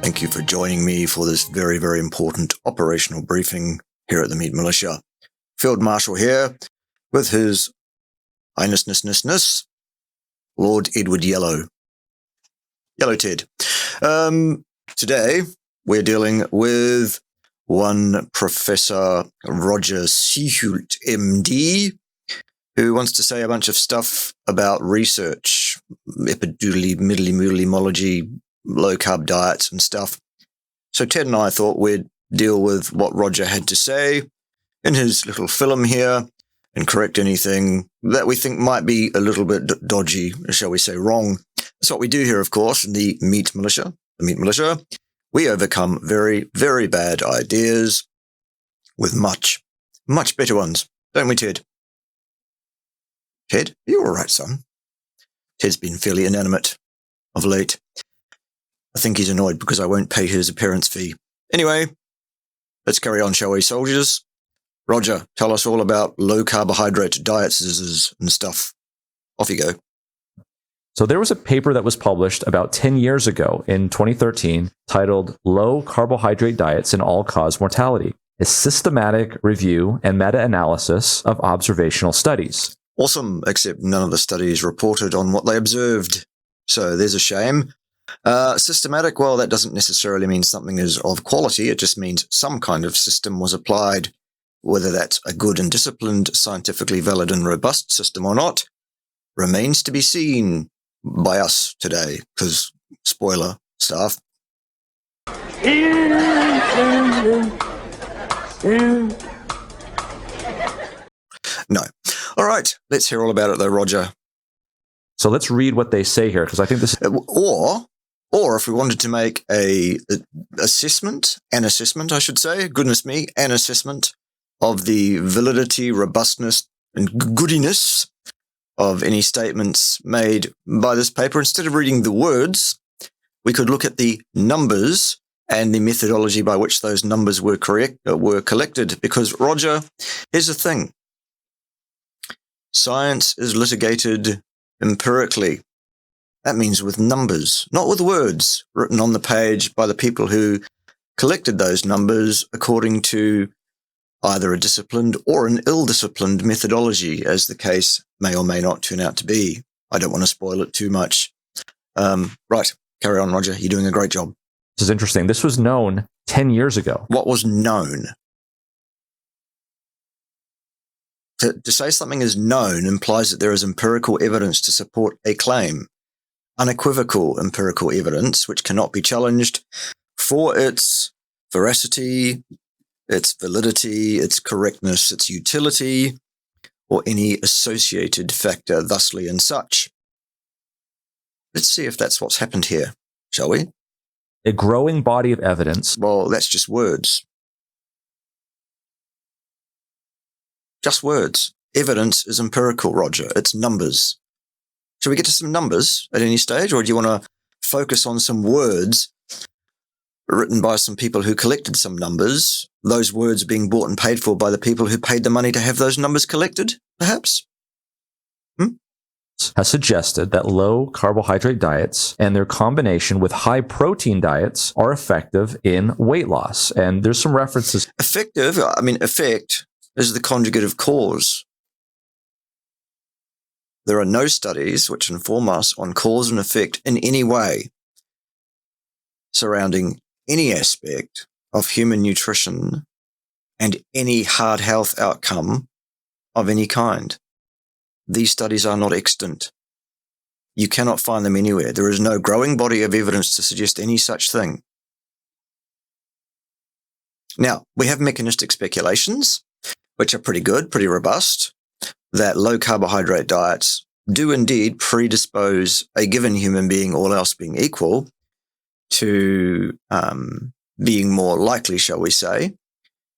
Thank you for joining me for this very, very important operational briefing here at the Meat Militia. Field Marshal here with His Highness, Lord Edward Yellow Ted. Today, we're dealing with one Professor Roger Seehult, MD, who wants to say a bunch of stuff about research, epidemiology, low-carb diets and stuff. So Ted and I thought we'd deal with what Roger had to say in his little film here and correct anything that we think might be a little bit dodgy, shall we say wrong. That's what we do here, of course, in the Meat Militia. The Meat Militia, we overcome very, very bad ideas with much, much better ones. Don't we, Ted? Ted, are you all right, son? Ted's been fairly inanimate of late. I think he's annoyed because I won't pay his appearance fee. Anyway, let's carry on, shall we, soldiers? Roger, tell us all about low-carbohydrate diets and stuff. Off you go. So there was a paper that was published about 10 years ago in 2013 titled Low-Carbohydrate Diets and All-Cause Mortality, a systematic review and meta-analysis of observational studies. Awesome, except none of the studies reported on what they observed. So there's a shame. Systematic, well, that doesn't necessarily mean something is of quality. It just means some kind of system was applied. Whether that's a good and disciplined, scientifically valid and robust system or not remains to be seen by us today, because, spoiler, staff. No. All right, let's hear all about it though, Roger. So let's read what they say here, because I think this is... Or if we wanted to make an assessment, an assessment of the validity, robustness, and goodiness of any statements made by this paper, instead of reading the words, we could look at the numbers and the methodology by which those numbers were collected. Because, Roger, here's the thing. Science is litigated empirically. That means with numbers, not with words written on the page by the people who collected those numbers according to either a disciplined or an ill-disciplined methodology, as the case may or may not turn out to be. I don't want to spoil it too much. Right, carry on, Roger. You're doing a great job. This is interesting. This was known 10 years ago. What was known? To say something is known implies that there is empirical evidence to support a claim. Unequivocal empirical evidence, which cannot be challenged for its veracity, its validity, its correctness, its utility, or any associated factor thusly and such. Let's see if that's what's happened here, shall we? A growing body of evidence. Well, that's just words. Just words. Evidence is empirical, Roger. It's numbers. Shall we get to some numbers at any stage, or do you want to focus on some words written by some people who collected some numbers, those words being bought and paid for by the people who paid the money to have those numbers collected, perhaps? Has suggested that low carbohydrate diets and their combination with high protein diets are effective in weight loss. And there's some references. Effective? I mean, effect is the conjugate of cause. There are no studies which inform us on cause and effect in any way surrounding any aspect of human nutrition and any hard health outcome of any kind. These studies are not extant. You cannot find them anywhere. There is no growing body of evidence to suggest any such thing. Now, we have mechanistic speculations, which are pretty good, pretty robust, that low-carbohydrate diets do indeed predispose a given human being, all else being equal, to being more likely, shall we say,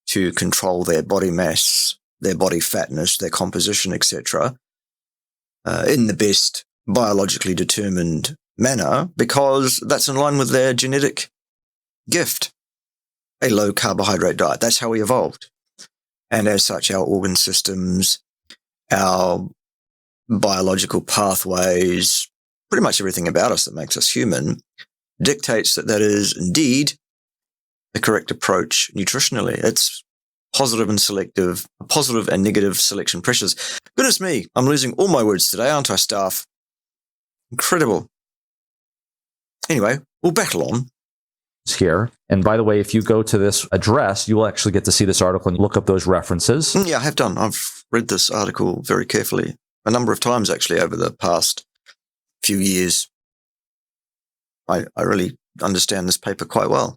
to control their body mass, their body fatness, their composition, etc., in the best biologically determined manner, because that's in line with their genetic gift, a low-carbohydrate diet. That's how we evolved. And as such, our organ systems, our biological pathways, pretty much everything about us that makes us human dictates that that is indeed the correct approach nutritionally. It's positive and negative selection pressures. Goodness me, I'm losing all my words today, aren't I, staff? Incredible. Anyway, we'll battle on. Here. And by the way, if you go to this address, you will actually get to see this article and look up those references. Yeah, I have done. I've read this article very carefully a number of times, actually, over the past few years. I really understand this paper quite well.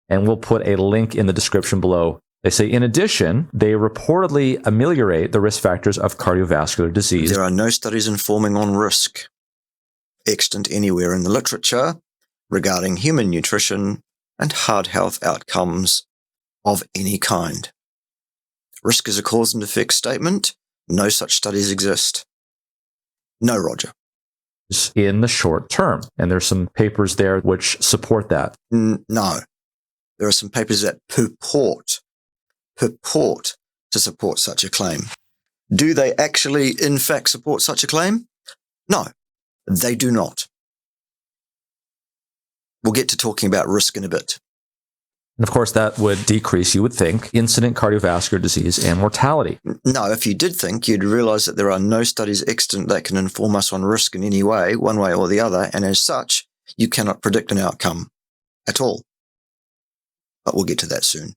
And we'll put a link in the description below. They say, in addition, they reportedly ameliorate the risk factors of cardiovascular disease. There are no studies informing on risk extant anywhere in the literature regarding human nutrition and hard health outcomes of any kind. Risk is a cause and effect statement. No such studies exist. No, Roger. In the short term. And there's some papers there which support that. No. There are some papers that purport to support such a claim. Do they actually, in fact, support such a claim? No, they do not. We'll get to talking about risk in a bit. And of course, that would decrease, you would think, incident cardiovascular disease and mortality. No, if you did think, you'd realize that there are no studies extant that can inform us on risk in any way, one way or the other, and as such, you cannot predict an outcome at all. But we'll get to that soon.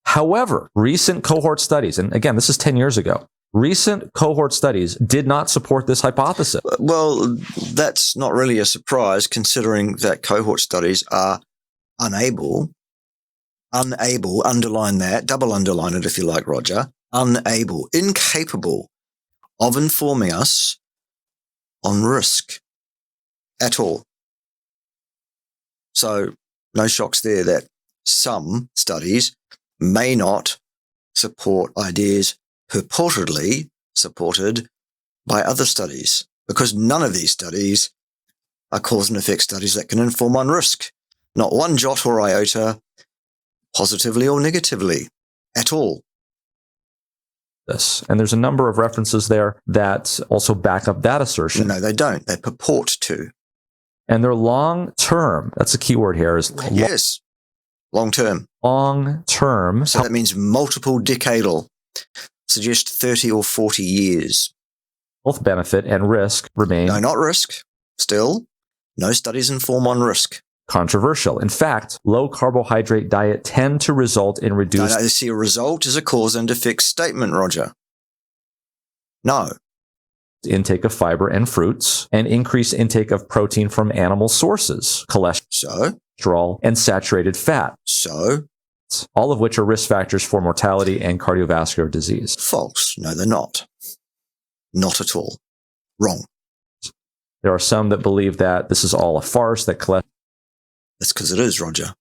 However, recent cohort studies, and again, this is 10 years ago, recent cohort studies did not support this hypothesis. Well, that's not really a surprise, considering that cohort studies are unable, underline that, double underline it if you like, Roger, incapable of informing us on risk at all. So, no shocks there that some studies may not support ideas purportedly supported by other studies, because none of these studies are cause and effect studies that can inform on risk. Not one jot or iota, positively or negatively, at all. And there's a number of references there that also back up that assertion. No, they don't. They purport to. And they're long-term. That's the key word here. Yes, long-term. Long-term. So that means multiple decadal. Suggest 30 or 40 years. Health benefit and risk remain. No, not risk. Still, no studies inform on risk. Controversial. In fact, low carbohydrate diet tend to result in reduced... No, see, a result is a cause and effect statement, Roger. No. Intake of fiber and fruits, and increased intake of protein from animal sources, cholesterol, and saturated fat. So? All of which are risk factors for mortality and cardiovascular disease. False. No, they're not. Not at all. Wrong. There are some that believe that this is all a farce, that cholesterol... That's because it is, Roger.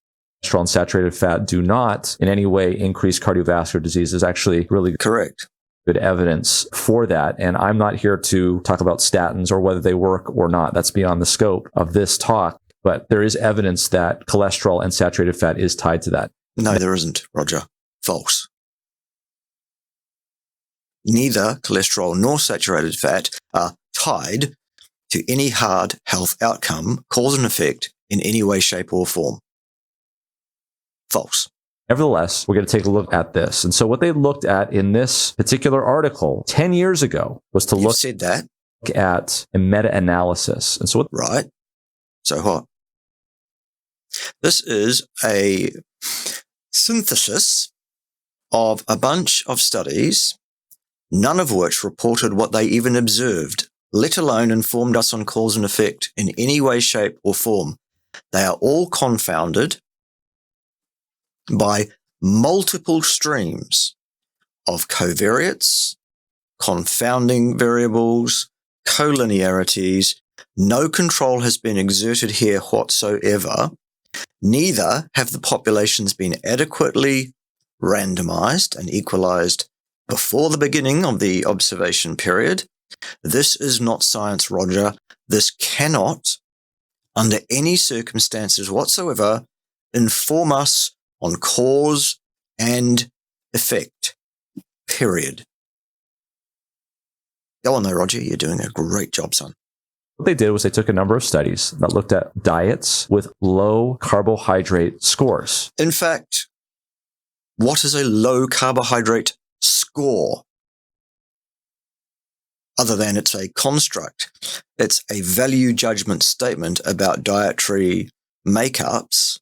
Cholesterol and saturated fat do not in any way increase cardiovascular disease. There's actually really correct. Good evidence for that. And I'm not here to talk about statins or whether they work or not. That's beyond the scope of this talk. But there is evidence that cholesterol and saturated fat is tied to that. No, there isn't, Roger. False. Neither cholesterol nor saturated fat are tied to any hard health outcome, cause and effect, in any way, shape, or form. False. Nevertheless, we're going to take a look at this. And so what they looked at in this particular article 10 years ago was to look at a meta-analysis. And so right. So what? This is a synthesis of a bunch of studies, none of which reported what they even observed, let alone informed us on cause and effect in any way, shape, or form. They are all confounded by multiple streams of covariates, confounding variables, collinearities. No control has been exerted here whatsoever. Neither have the populations been adequately randomized and equalized before the beginning of the observation period. This is not science, Roger. This cannot, under any circumstances whatsoever, inform us on cause and effect. Period. Go on though, Roger. You're doing a great job, son. What they did was they took a number of studies that looked at diets with low carbohydrate scores. In fact, what is a low carbohydrate score? Other than it's a construct, it's a value judgment statement about dietary makeups,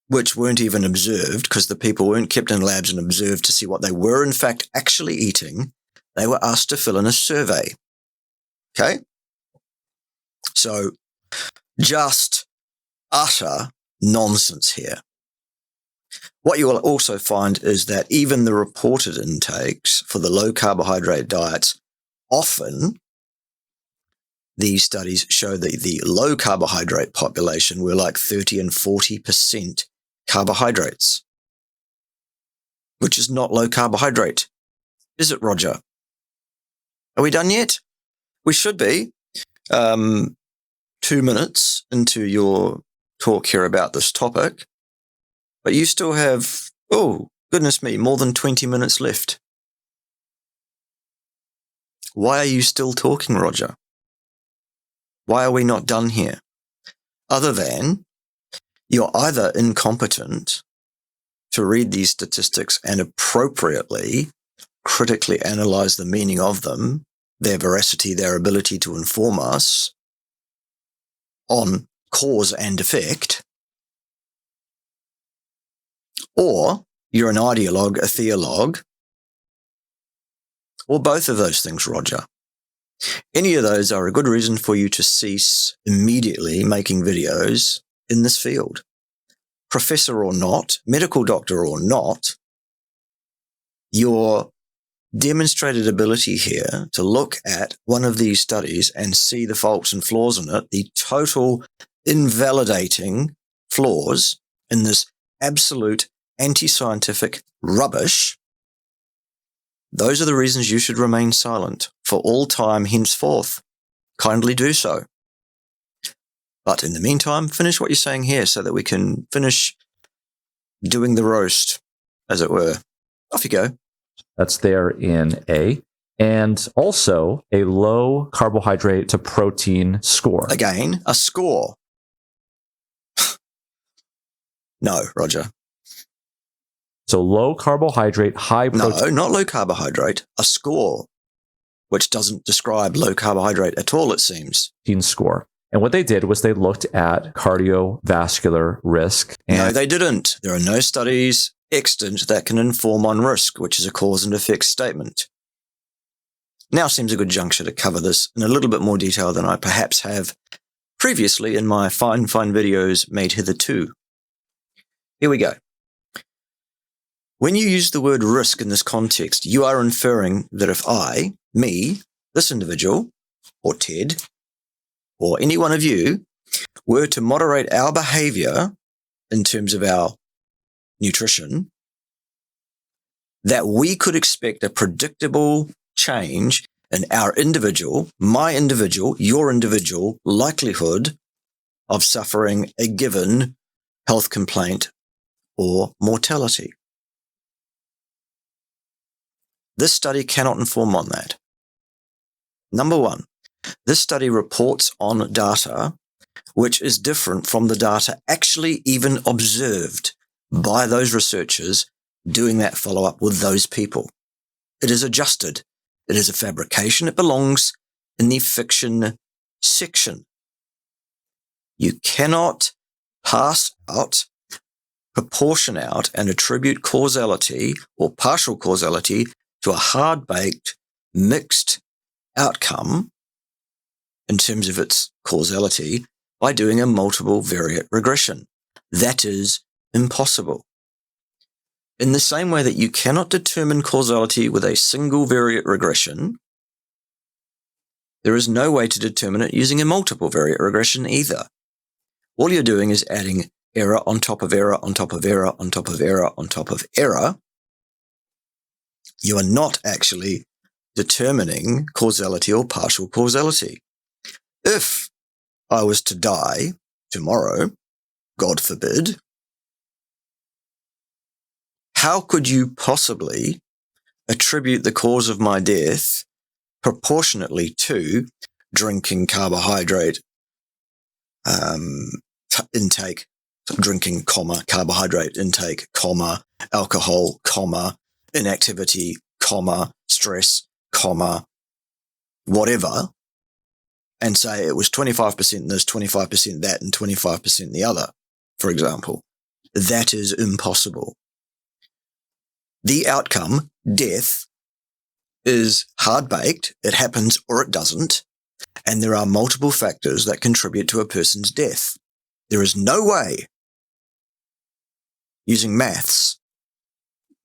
which weren't even observed because the people weren't kept in labs and observed to see what they were in fact actually eating. They were asked to fill in a survey. Okay? So, just utter nonsense here. What you will also find is that even the reported intakes for the low carbohydrate diets, often these studies show that the low carbohydrate population were like 30 and 40% carbohydrates, which is not low carbohydrate. Is it, Roger? Are we done yet? We should be. 2 minutes into your talk here about this topic, but you still have, oh, goodness me, more than 20 minutes left. Why are you still talking, Roger? Why are we not done here? Other than you're either incompetent to read these statistics and appropriately, critically analyze the meaning of them, their veracity, their ability to inform us on cause and effect, or you're an ideologue, a theologue, or both of those things, Roger. Any of those are a good reason for you to cease immediately making videos in this field. Professor or not, medical doctor or not, your demonstrated ability here to look at one of these studies and see the faults and flaws in it, the total invalidating flaws in this absolute anti-scientific rubbish, those are the reasons you should remain silent for all time henceforth. Kindly do so. But in the meantime, finish what you're saying here so that we can finish doing the roast, as it were. Off you go. That's there in A. And also a low carbohydrate to protein score. Again, a score. No, Roger. So low carbohydrate, high protein. No, not low carbohydrate. A score, which doesn't describe low carbohydrate at all, it seems. Score. And what they did was they looked at cardiovascular risk. No, they didn't. There are no studies extant that can inform on risk, which is a cause and effect statement. Now seems a good juncture to cover this in a little bit more detail than I perhaps have previously in my fine videos made hitherto. Here we go. When you use the word risk in this context, you are inferring that if I, me, this individual, or Ted, or any one of you, were to moderate our behavior in terms of our nutrition, that we could expect a predictable change in our individual, my individual, your individual likelihood of suffering a given health complaint or mortality. This study cannot inform on that. Number one, this study reports on data which is different from the data actually even observed by those researchers doing that follow-up with those people. It is adjusted. It is a fabrication. It belongs in the fiction section. You cannot pass out, proportion out, and attribute causality or partial causality to a hard-baked, mixed outcome in terms of its causality by doing a multivariate regression. That is impossible. In the same way that you cannot determine causality with a single variate regression, there is no way to determine it using a multiple variate regression either. All you're doing is adding error on top of error on top of error on top of error on top of error. You are not actually determining causality or partial causality. If I was to die tomorrow, God forbid, how could you possibly attribute the cause of my death proportionately to drinking carbohydrate intake, drinking, comma, carbohydrate intake, comma, alcohol, comma, inactivity, comma, stress, comma, whatever, and say it was 25% this, 25% that, and 25% the other, for example. That is impossible. The outcome, death, is hard-baked. It happens or it doesn't. And there are multiple factors that contribute to a person's death. There is no way, using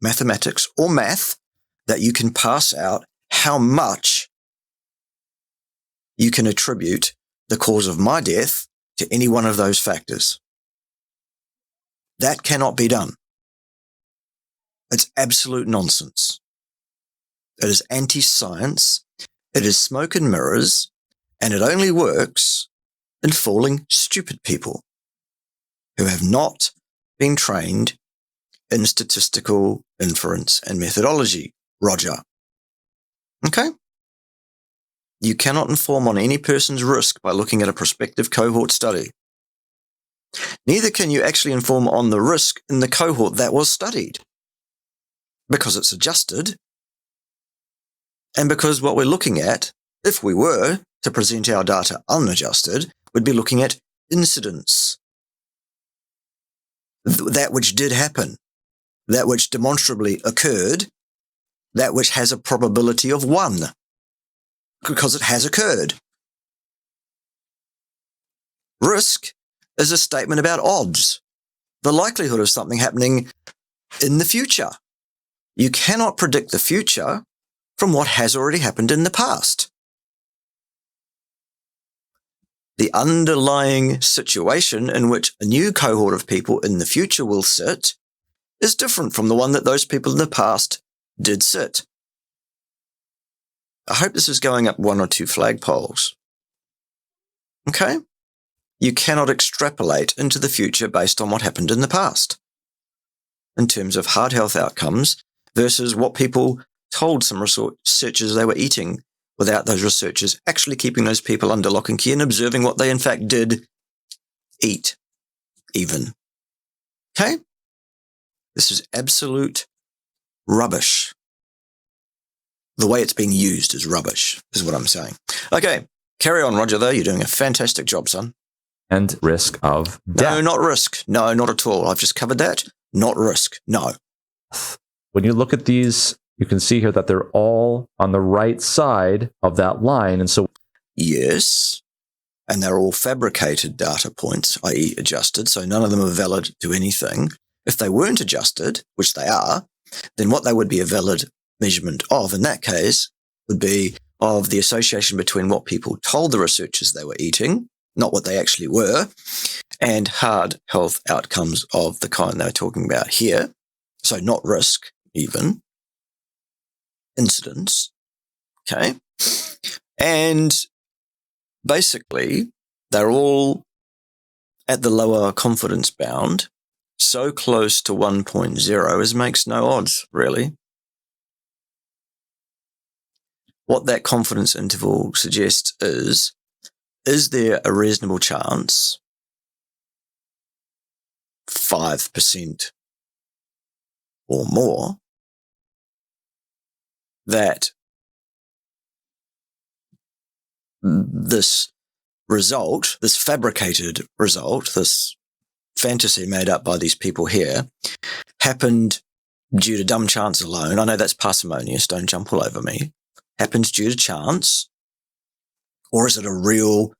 mathematics or math, that you can parse out how much you can attribute the cause of my death to any one of those factors. That cannot be done. It's absolute nonsense. It is anti-science. It is smoke and mirrors, and it only works in fooling stupid people who have not been trained in statistical, inference, and methodology, Roger. Okay? You cannot inform on any person's risk by looking at a prospective cohort study. Neither can you actually inform on the risk in the cohort that was studied, because it's adjusted, and because what we're looking at, if we were to present our data unadjusted, would be looking at incidence. That which did happen, that which demonstrably occurred, that which has a probability of 1, because it has occurred. Risk is a statement about odds, the likelihood of something happening in the future. You cannot predict the future from what has already happened in the past. The underlying situation in which a new cohort of people in the future will sit is different from the one that those people in the past did sit. I hope this is going up 1 or 2 flagpoles. Okay? You cannot extrapolate into the future based on what happened in the past in terms of heart health outcomes versus what people told some researchers they were eating without those researchers actually keeping those people under lock and key and observing what they in fact did eat even. Okay? This is absolute rubbish. The way it's being used is rubbish, is what I'm saying. Okay, carry on, Roger, though. You're doing a fantastic job, son. And risk of death. No, not risk. No, not at all. I've just covered that. Not risk. No. When you look at these, you can see here that they're all on the right side of that line. And so, yes, and they're all fabricated data points, i.e. adjusted, so none of them are valid to anything. If they weren't adjusted, which they are, then what they would be a valid measurement of in that case would be of the association between what people told the researchers they were eating, not what they actually were, and hard health outcomes of the kind they're talking about here. So not risk, even. Incidence. Okay. And basically, they're all at the lower confidence bound, so close to 1.0 as makes no odds, really. What that confidence interval suggests is there a reasonable chance, 5% or more, that this result, this fabricated result, this fantasy made up by these people here, happened due to dumb chance alone? I know that's parsimonious, don't jump all over me. Happens due to chance? Or is it a real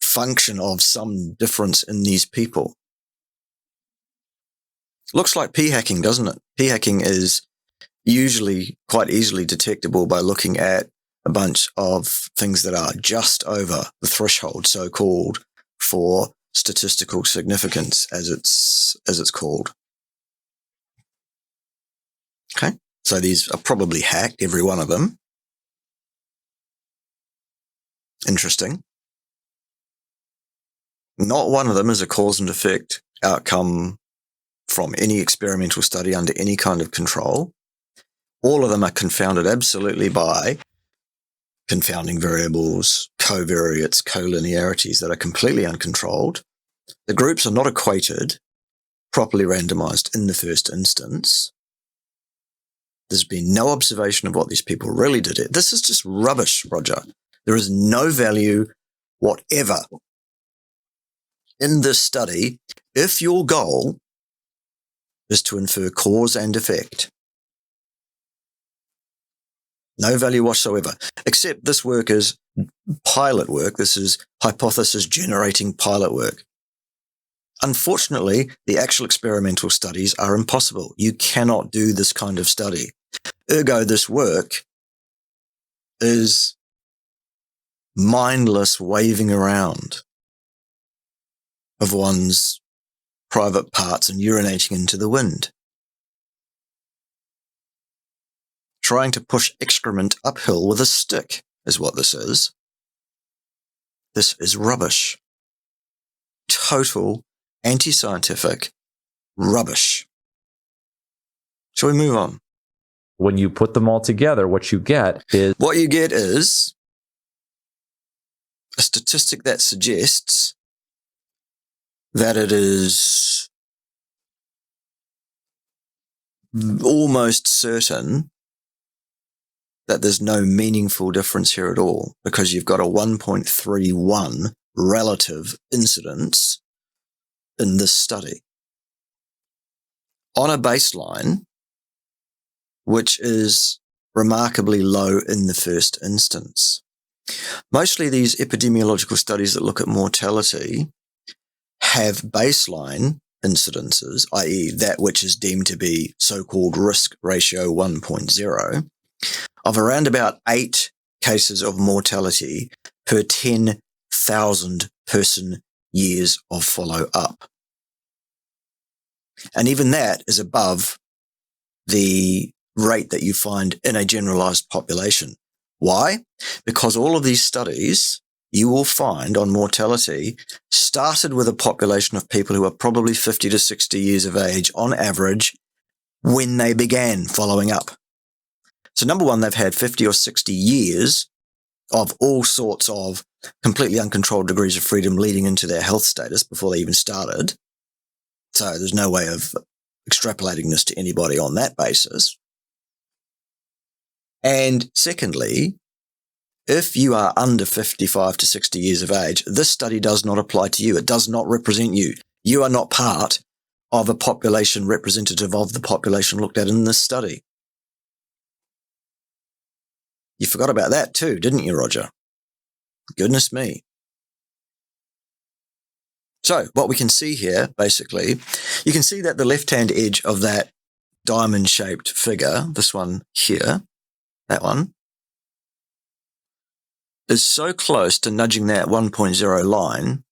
function of some difference in these people? Looks like p-hacking, doesn't it? P-hacking is usually quite easily detectable by looking at a bunch of things that are just over the threshold, so-called, for statistical significance, as it's called. Okay, so these are probably hacked, every one of them. Interesting. Not one of them is a cause and effect outcome from any experimental study under any kind of control. All of them are confounded absolutely by confounding variables, covariates, collinearities that are completely uncontrolled. The groups are not equated, properly randomized in the first instance. There's been no observation of what these people really did. This is just rubbish, Roger. There is no value whatever in this study if your goal is to infer cause and effect. No value whatsoever, except this work is pilot work. This is hypothesis generating pilot work. Unfortunately, the actual experimental studies are impossible. You cannot do this kind of study. Ergo, this work is mindless waving around of one's private parts and urinating into the wind. Trying to push excrement uphill with a stick is what this is. This is rubbish. Total anti-scientific rubbish. Shall we move on? When you put them all together, what you get is a statistic that suggests that it is almost certain that there's no meaningful difference here at all, because you've got a 1.31 relative incidence in this study on a baseline which is remarkably low in the first instance. Mostly these epidemiological studies that look at mortality have baseline incidences, i.e. that which is deemed to be so-called risk ratio 1.0, of around about 8 cases of mortality per 10,000 person years of follow-up. And even that is above the rate that you find in a generalized population. Why? Because all of these studies you will find on mortality started with a population of people who are probably 50 to 60 years of age on average when they began following up. So number one, they've had 50 or 60 years of all sorts of completely uncontrolled degrees of freedom leading into their health status before they even started. So there's no way of extrapolating this to anybody on that basis. And secondly, if you are under 55 to 60 years of age, this study does not apply to you. It does not represent you. You are not part of a population representative of the population looked at in this study. You forgot about that too, didn't you, Roger? Goodness me. So what we can see here, basically, you can see that the left-hand edge of that diamond-shaped figure, this one here, that one, is so close to nudging that 1.0 line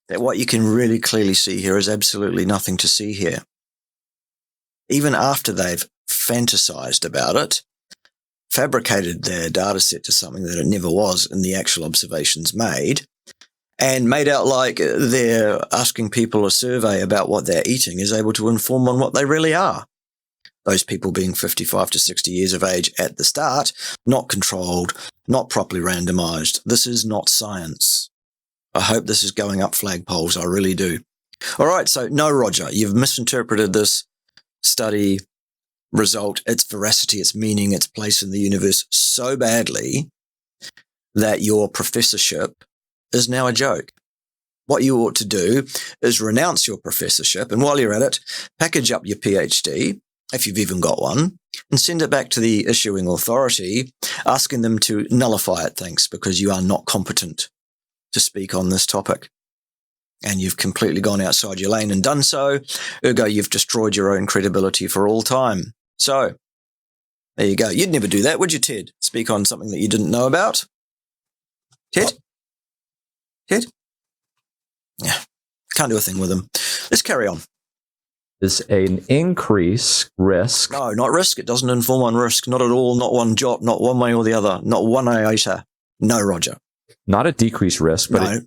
that what you can really clearly see here is absolutely nothing to see here. Even after they've fantasized about it, fabricated their data set to something that it never was in the actual observations made, and made out like they're asking people a survey about what they're eating is able to inform on what they really are. Those people being 55 to 60 years of age at the start, not controlled, not properly randomized. This is not science. I hope this is going up flagpoles. I really do. All right. So no, Roger, you've misinterpreted this study result, its veracity, its meaning, its place in the universe so badly that your professorship is now a joke. What you ought to do is renounce your professorship, and while you're at it, package up your PhD, if you've even got one, and send it back to the issuing authority, asking them to nullify it, thanks, because you are not competent to speak on this topic. And you've completely gone outside your lane and done so. Ergo, you've destroyed your own credibility for all time. So, there you go. You'd never do that, would you, Ted? Speak on something that you didn't know about? Ted? Ted? Yeah, can't do a thing with them. Let's carry on. Is an increase risk. No, not risk. It doesn't inform on risk. Not at all. Not one jot. Not one way or the other. Not one iota. No, Roger. Not a decreased risk, but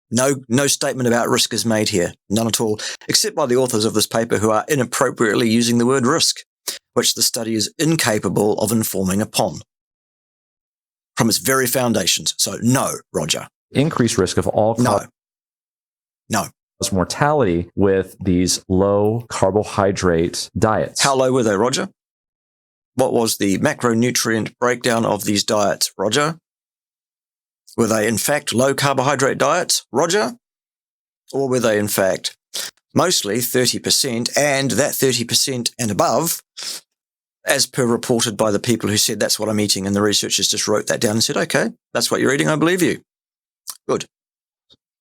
no statement about risk is made here. None at all. Except by the authors of this paper who are inappropriately using the word risk, which the study is incapable of informing upon. from its very foundations. So no, Roger. Increased risk of all No. mortality with these low carbohydrate diets. How low were they, Roger? What was the macronutrient breakdown of these diets, Roger? Were they in fact low carbohydrate diets, Roger? Or were they in fact mostly 30%, and that 30% and above, as per reported by the people who said that's what I'm eating, and the researchers just wrote that down and said, okay, that's what you're eating, I believe you. Good.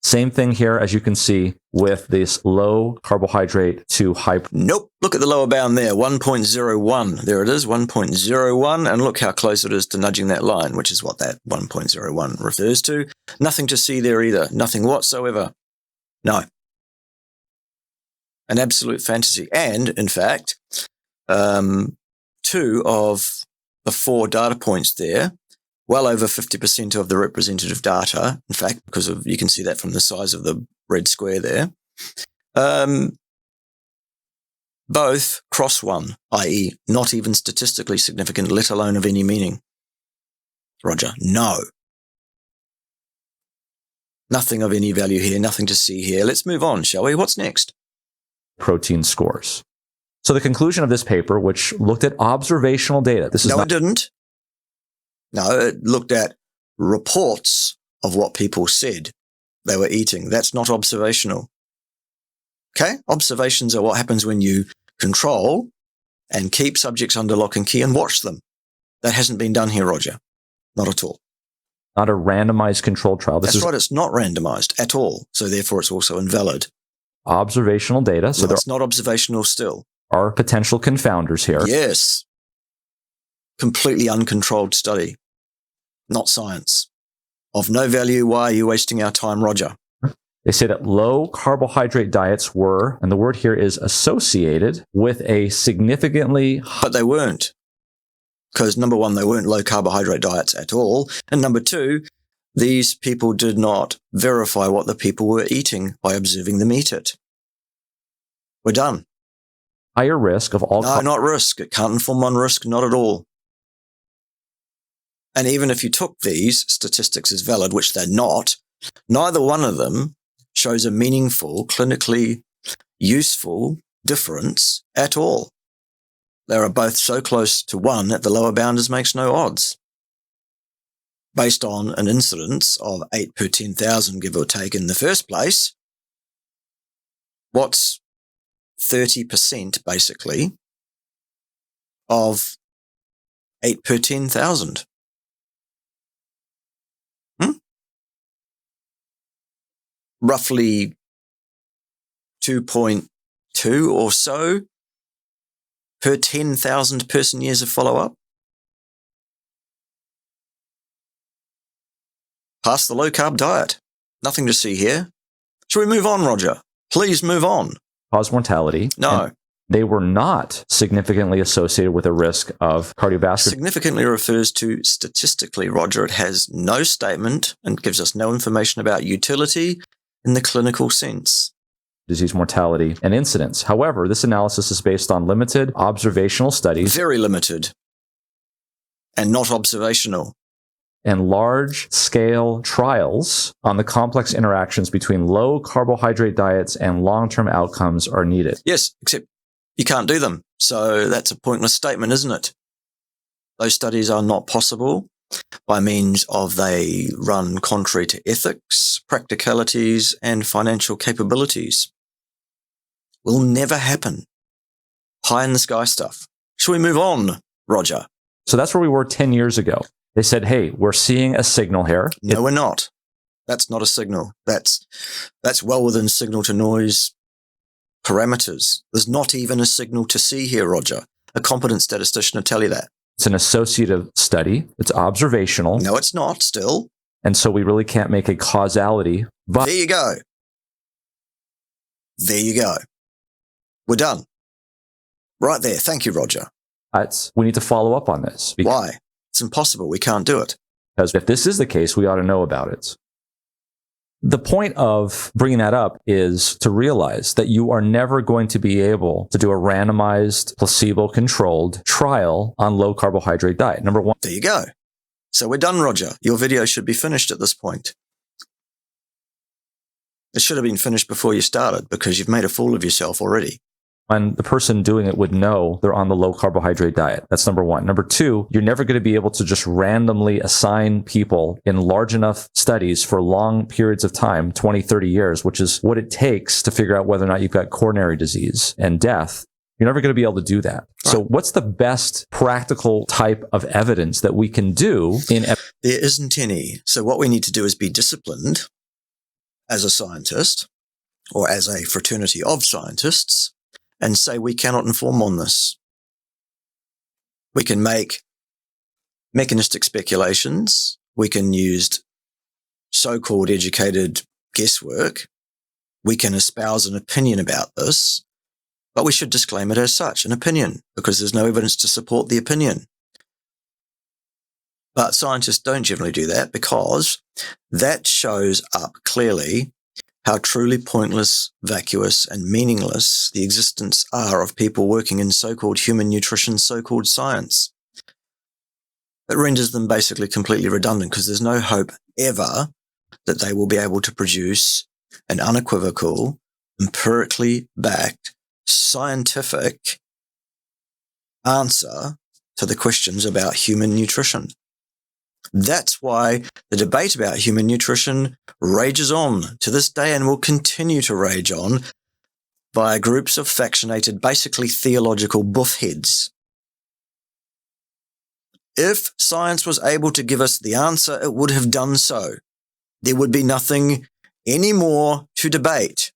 Same thing here, as you can see, with this low carbohydrate to high. Nope. Look at the lower bound there, 1.01. There it is, 1.01. And look how close it is to nudging that line, which is what that 1.01 refers to. Nothing to see there either. Nothing whatsoever. No. An absolute fantasy. And, in fact, 2 of the 4 data points there, well over 50% of the representative data, in fact, because of, you can see that from the size of the red square there, both cross one, i.e. not even statistically significant, let alone of any meaning. Roger, no. Nothing of any value here, nothing to see here. Let's move on, shall we? What's next? Protein scores. So the conclusion of this paper, which looked at observational data. It didn't. No, it looked at reports of what people said they were eating. That's not observational. Okay? Observations are what happens when you control and keep subjects under lock and key and watch them. That hasn't been done here, Roger. Not at all. Not a randomized controlled trial. That's right. It's not randomized at all. So therefore, it's also invalid. Observational data. So it's not observational still. Are potential confounders here. Yes. Completely uncontrolled study. Not science. Of no value. Why are you wasting our time, Roger? They say that low carbohydrate diets were, and the word here is associated with a significantly... But they weren't. Because number one, they weren't low carbohydrate diets at all. And number two, these people did not verify what the people were eating by observing them eat it. We're done. Higher risk of all... No, not risk. It can't inform on risk, not at all. And even if you took these statistics as valid, which they're not, neither one of them shows a meaningful, clinically useful difference at all. They are both so close to 1 that the lower bounders makes no odds. Based on an incidence of 8 per 10,000, give or take, in the first place, what's 30% basically of 8 per 10,000? Roughly 2.2 or so per 10,000 person years of follow-up. Pass the low-carb diet. Nothing to see here. Shall we move on, Roger? Please move on. Cause mortality. No. They were not significantly associated with a risk of cardiovascular. Significantly refers to statistically, Roger. It has no statement and gives us no information about utility in the clinical sense. Disease mortality and incidence. However, this analysis is based on limited observational studies. Very limited. And not observational. And large-scale trials on the complex interactions between low carbohydrate diets and long-term outcomes are needed. Yes, except you can't do them. So that's a pointless statement, isn't it? Those studies are not possible by means of they run contrary to ethics, practicalities, and financial capabilities. Will never happen. Pie in the sky stuff. Shall we move on, Roger? So that's where we were 10 years ago. They said, hey, we're seeing a signal here. No, we're not. That's not a signal. That's well within signal to noise parameters. There's not even a signal to see here, Roger. A competent statistician will tell you that. It's an associative study. It's observational. No, it's not still. And so we really can't make a causality. But there you go. There you go. We're done. Right there. Thank you, Roger. We need to follow up on this. Why? It's impossible. We can't do it. Because if this is the case, we ought to know about it. The point of bringing that up is to realize that you are never going to be able to do a randomized, placebo-controlled trial on low-carbohydrate diet. Number one. There you go. So we're done, Roger. Your video should be finished at this point. It should have been finished before you started because you've made a fool of yourself already. And the person doing it would know they're on the low carbohydrate diet. That's number one. Number two, you're never going to be able to just randomly assign people in large enough studies for long periods of time, 20, 30 years, which is what it takes to figure out whether or not you've got coronary disease and death. You're never going to be able to do that. Right. So what's the best practical type of evidence that we can do in? There isn't any. So what we need to do is be disciplined as a scientist or as a fraternity of scientists and say we cannot inform on this. We can make mechanistic speculations. We can use so-called educated guesswork. We can espouse an opinion about this, but we should disclaim it as such, an opinion, because there's no evidence to support the opinion. But scientists don't generally do that because that shows up clearly how truly pointless, vacuous, and meaningless the existence are of people working in so-called human nutrition, so-called science. It renders them basically completely redundant because there's no hope ever that they will be able to produce an unequivocal, empirically backed, scientific answer to the questions about human nutrition. That's why the debate about human nutrition rages on to this day and will continue to rage on by groups of factionated, basically theological buffheads. If science was able to give us the answer, it would have done so. There would be nothing any more to debate.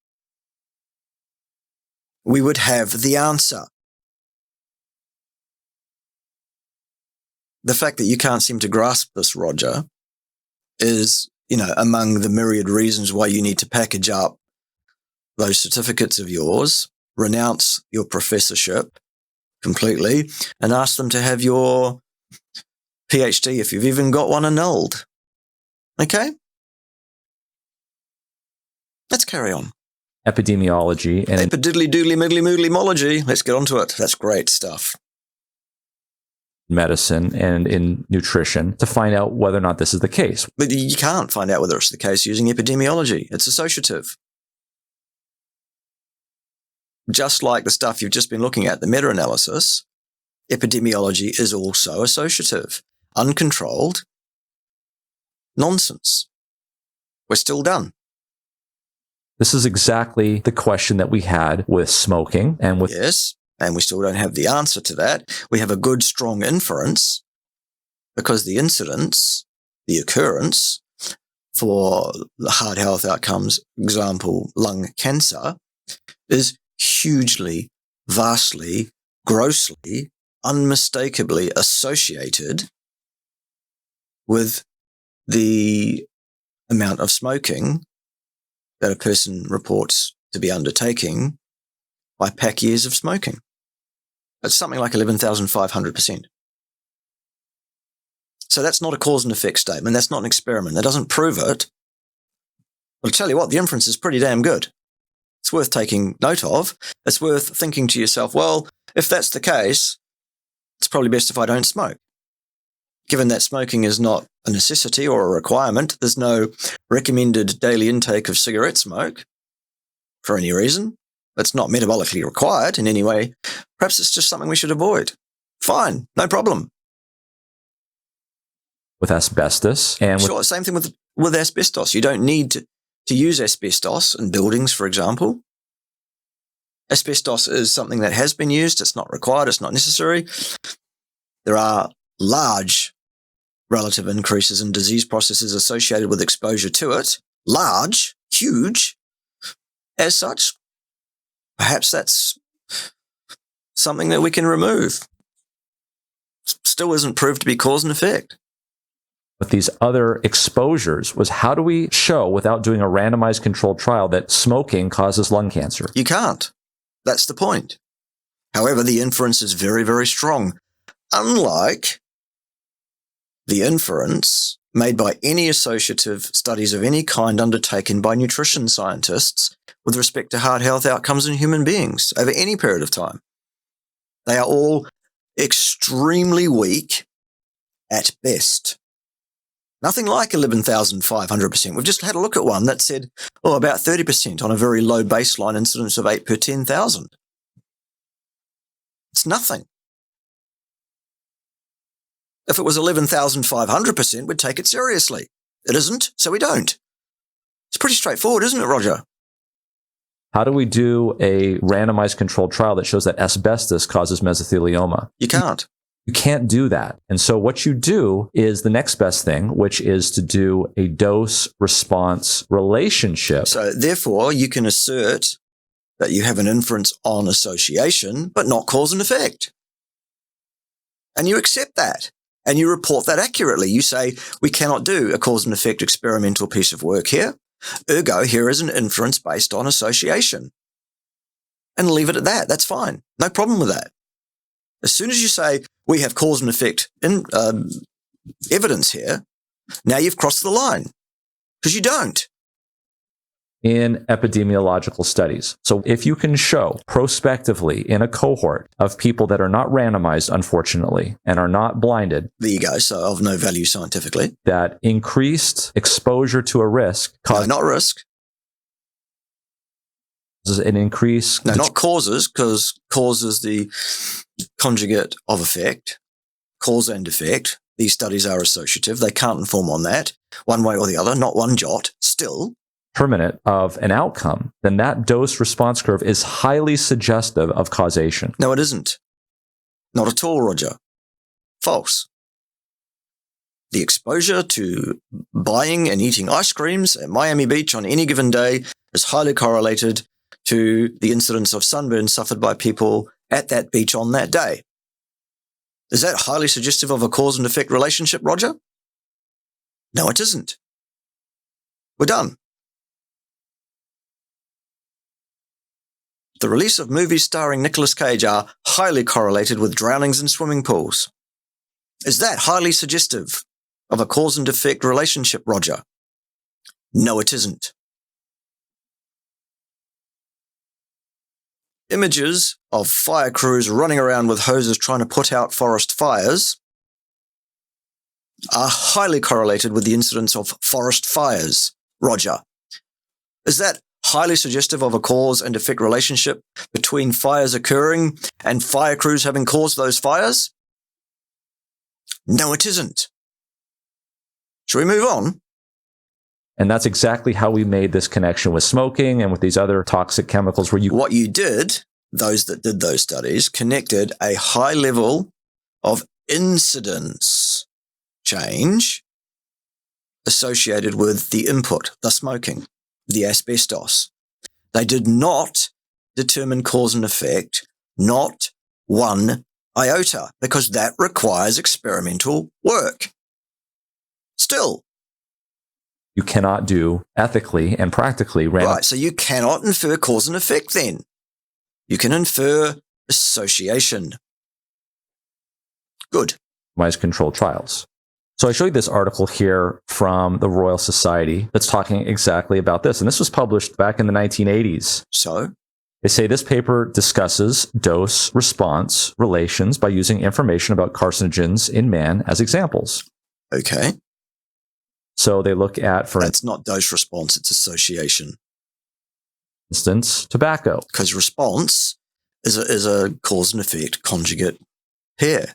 We would have the answer. The fact that you can't seem to grasp this, Roger, is, among the myriad reasons why you need to package up those certificates of yours, renounce your professorship completely, and ask them to have your PhD, if you've even got one, annulled. Okay? Let's carry on. Epidemiology and Epididly-doodly-middly-moodly-mology. Let's get on to it. That's great stuff. Medicine and in nutrition to find out whether or not this is the case. But you can't find out whether it's the case using epidemiology. It's associative. Just like the stuff you've just been looking at, the meta-analysis, epidemiology is also associative. Uncontrolled nonsense. We're still done. This is exactly the question that we had with smoking and with... Yes. And we still don't have the answer to that. We have a good, strong inference because the incidence, the occurrence for the heart health outcomes, example, lung cancer, is hugely, vastly, grossly, unmistakably associated with the amount of smoking that a person reports to be undertaking by pack years of smoking. It's something like 11,500%. So that's not a cause and effect statement. That's not an experiment. That doesn't prove it. Well, I'll tell you what, the inference is pretty damn good. It's worth taking note of. It's worth thinking to yourself, well, if that's the case, it's probably best if I don't smoke. Given that smoking is not a necessity or a requirement, there's no recommended daily intake of cigarette smoke for any reason. It's not metabolically required in any way. Perhaps it's just something we should avoid. Fine, no problem. With asbestos and sure, same thing with asbestos. You don't need to use asbestos in buildings, for example. Asbestos is something that has been used. It's not required. It's not necessary. There are large relative increases in disease processes associated with exposure to it. Large, huge. As such, perhaps that's something that we can remove. Still isn't proved to be cause and effect. With these other exposures was how do we show without doing a randomized controlled trial that smoking causes lung cancer? You can't. That's the point. However, the inference is very, very strong. Unlike the inference made by any associative studies of any kind undertaken by nutrition scientists with respect to heart health outcomes in human beings over any period of time. They are all extremely weak at best. Nothing like 11,500%. We've just had a look at one that said, about 30% on a very low baseline incidence of 8 per 10,000. It's nothing. If it was 11,500%, we'd take it seriously. It isn't, so we don't. It's pretty straightforward, isn't it, Roger? How do we do a randomized controlled trial that shows that asbestos causes mesothelioma? You can't. You can't do that. And so what you do is the next best thing, which is to do a dose-response relationship. So therefore, you can assert that you have an inference on association, but not cause and effect. And you accept that. And you report that accurately. You say, we cannot do a cause and effect experimental piece of work here. Ergo, here is an inference based on association. And leave it at that. That's fine. No problem with that. As soon as you say, we have cause and effect in evidence here, now you've crossed the line. Because you don't. In epidemiological studies. So if you can show prospectively in a cohort of people that are not randomized, unfortunately, and are not blinded. There you go. So of no value scientifically. That increased exposure to a risk causes. No, not risk. An increase. No, not causes, because cause is the conjugate of effect. Cause and effect. These studies are associative. They can't inform on that one way or the other, not one jot. Still. Per minute of an outcome, then that dose response curve is highly suggestive of causation. No, it isn't. Not at all, Roger. False. The exposure to buying and eating ice creams at Miami Beach on any given day is highly correlated to the incidence of sunburn suffered by people at that beach on that day. Is that highly suggestive of a cause and effect relationship, Roger? No, it isn't. We're done. The release of movies starring Nicolas Cage are highly correlated with drownings in swimming pools. Is that highly suggestive of a cause and effect relationship, Roger? No, it isn't. Images of fire crews running around with hoses trying to put out forest fires are highly correlated with the incidence of forest fires, Roger. Is that highly suggestive of a cause and effect relationship between fires occurring and fire crews having caused those fires? No, it isn't. Shall we move on? And that's exactly how we made this connection with smoking and with these other toxic chemicals where What you did, those that did those studies, connected a high level of incidence change associated with the input, the smoking, the asbestos. They did not determine cause and effect, not one iota, because that requires experimental work. Still. You cannot do ethically and practically. Right, so you cannot infer cause and effect then. You can infer association. Good. Randomized controlled trials. So I show you this article here from the Royal Society that's talking exactly about this. And this was published back in the 1980s. So? They say this paper discusses dose-response relations by using information about carcinogens in man as examples. Okay. So they look at, for That's not dose response, it's association. instance, tobacco. Because response is a cause and effect conjugate pair.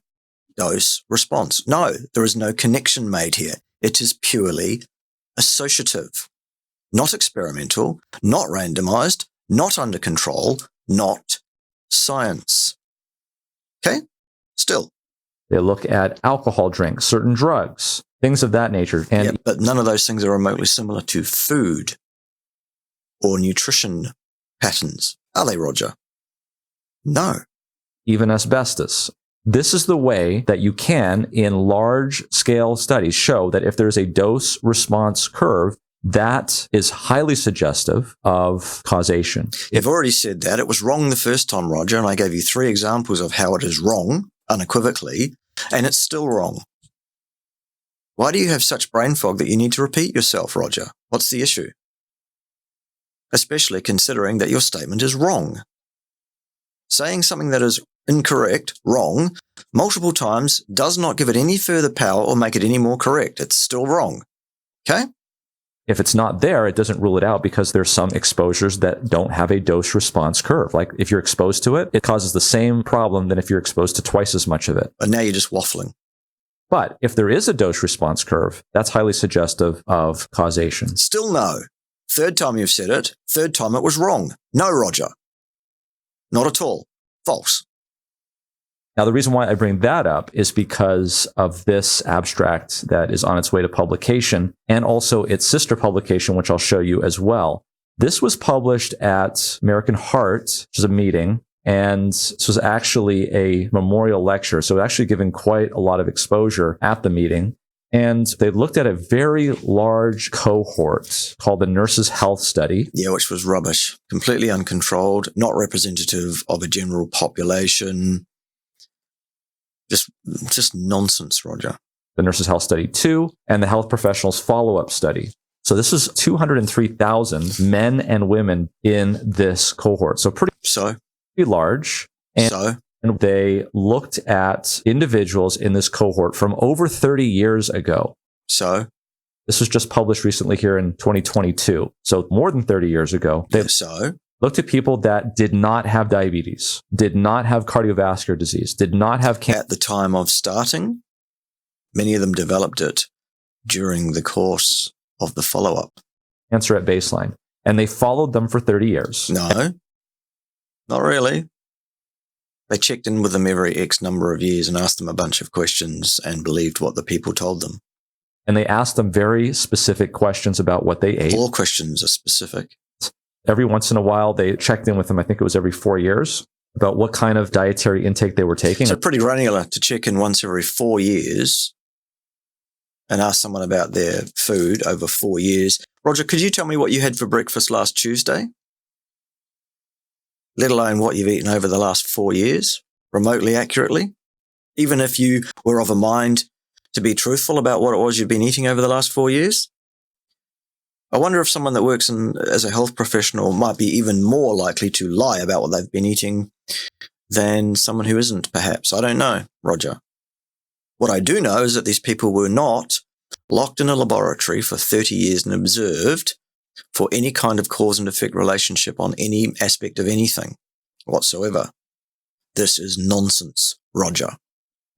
Dose, response. No, there is no connection made here. It is purely associative, not experimental, not randomized, not under control, not science. Okay? Still. They look at alcohol drinks, certain drugs, things of that nature. And yeah, but none of those things are remotely similar to food or nutrition patterns. Are they, Roger? No. Even asbestos. This is the way that you can, in large-scale studies, show that if there's a dose-response curve, that is highly suggestive of causation. You've already said that. It was wrong the first time, Roger, and I gave you 3 examples of how it is wrong, unequivocally, and it's still wrong. Why do you have such brain fog that you need to repeat yourself, Roger? What's the issue? Especially considering that your statement is wrong. Saying something that is incorrect, wrong, multiple times does not give it any further power or make it any more correct. It's still wrong. Okay? If it's not there, it doesn't rule it out because there's some exposures that don't have a dose response curve. Like if you're exposed to it, it causes the same problem than if you're exposed to twice as much of it. And now you're just waffling. But if there is a dose response curve, that's highly suggestive of causation. Still no. Third time you've said it. Third time it was wrong. No, Roger. Not at all. False. Now, the reason why I bring that up is because of this abstract that is on its way to publication and also its sister publication, which I'll show you as well. This was published at American Heart, which is a meeting, and this was actually a memorial lecture. So actually giving quite a lot of exposure at the meeting. And they looked at a very large cohort called the Nurses' Health Study. Yeah, which was rubbish. Completely uncontrolled, not representative of a general population. Just nonsense, Roger. The Nurses' Health Study 2 and the Health Professionals Follow-Up Study. So this is 203,000 men and women in this cohort. So pretty large. And they looked at individuals in this cohort from over 30 years ago. So this was just published recently here in 2022. So more than 30 years ago. They looked at people that did not have diabetes, did not have cardiovascular disease, did not have cancer. At the time of starting, many of them developed it during the course of the follow-up. Cancer at baseline. And they followed them for 30 years. No, not really. They checked in with them every X number of years and asked them a bunch of questions and believed what the people told them. And they asked them very specific questions about what they ate. All questions are specific. Every once in a while, they checked in with them, I think it was every 4 years, about what kind of dietary intake they were taking. So pretty granular to check in once every 4 years and ask someone about their food over 4 years. Roger, could you tell me what you had for breakfast last Tuesday? Let alone what you've eaten over the last 4 years, remotely accurately? Even if you were of a mind to be truthful about what it was you've been eating over the last 4 years? I wonder if someone that works as a health professional might be even more likely to lie about what they've been eating than someone who isn't, perhaps. I don't know, Roger. What I do know is that these people were not locked in a laboratory for 30 years and observed for any kind of cause and effect relationship on any aspect of anything whatsoever. This is nonsense, Roger.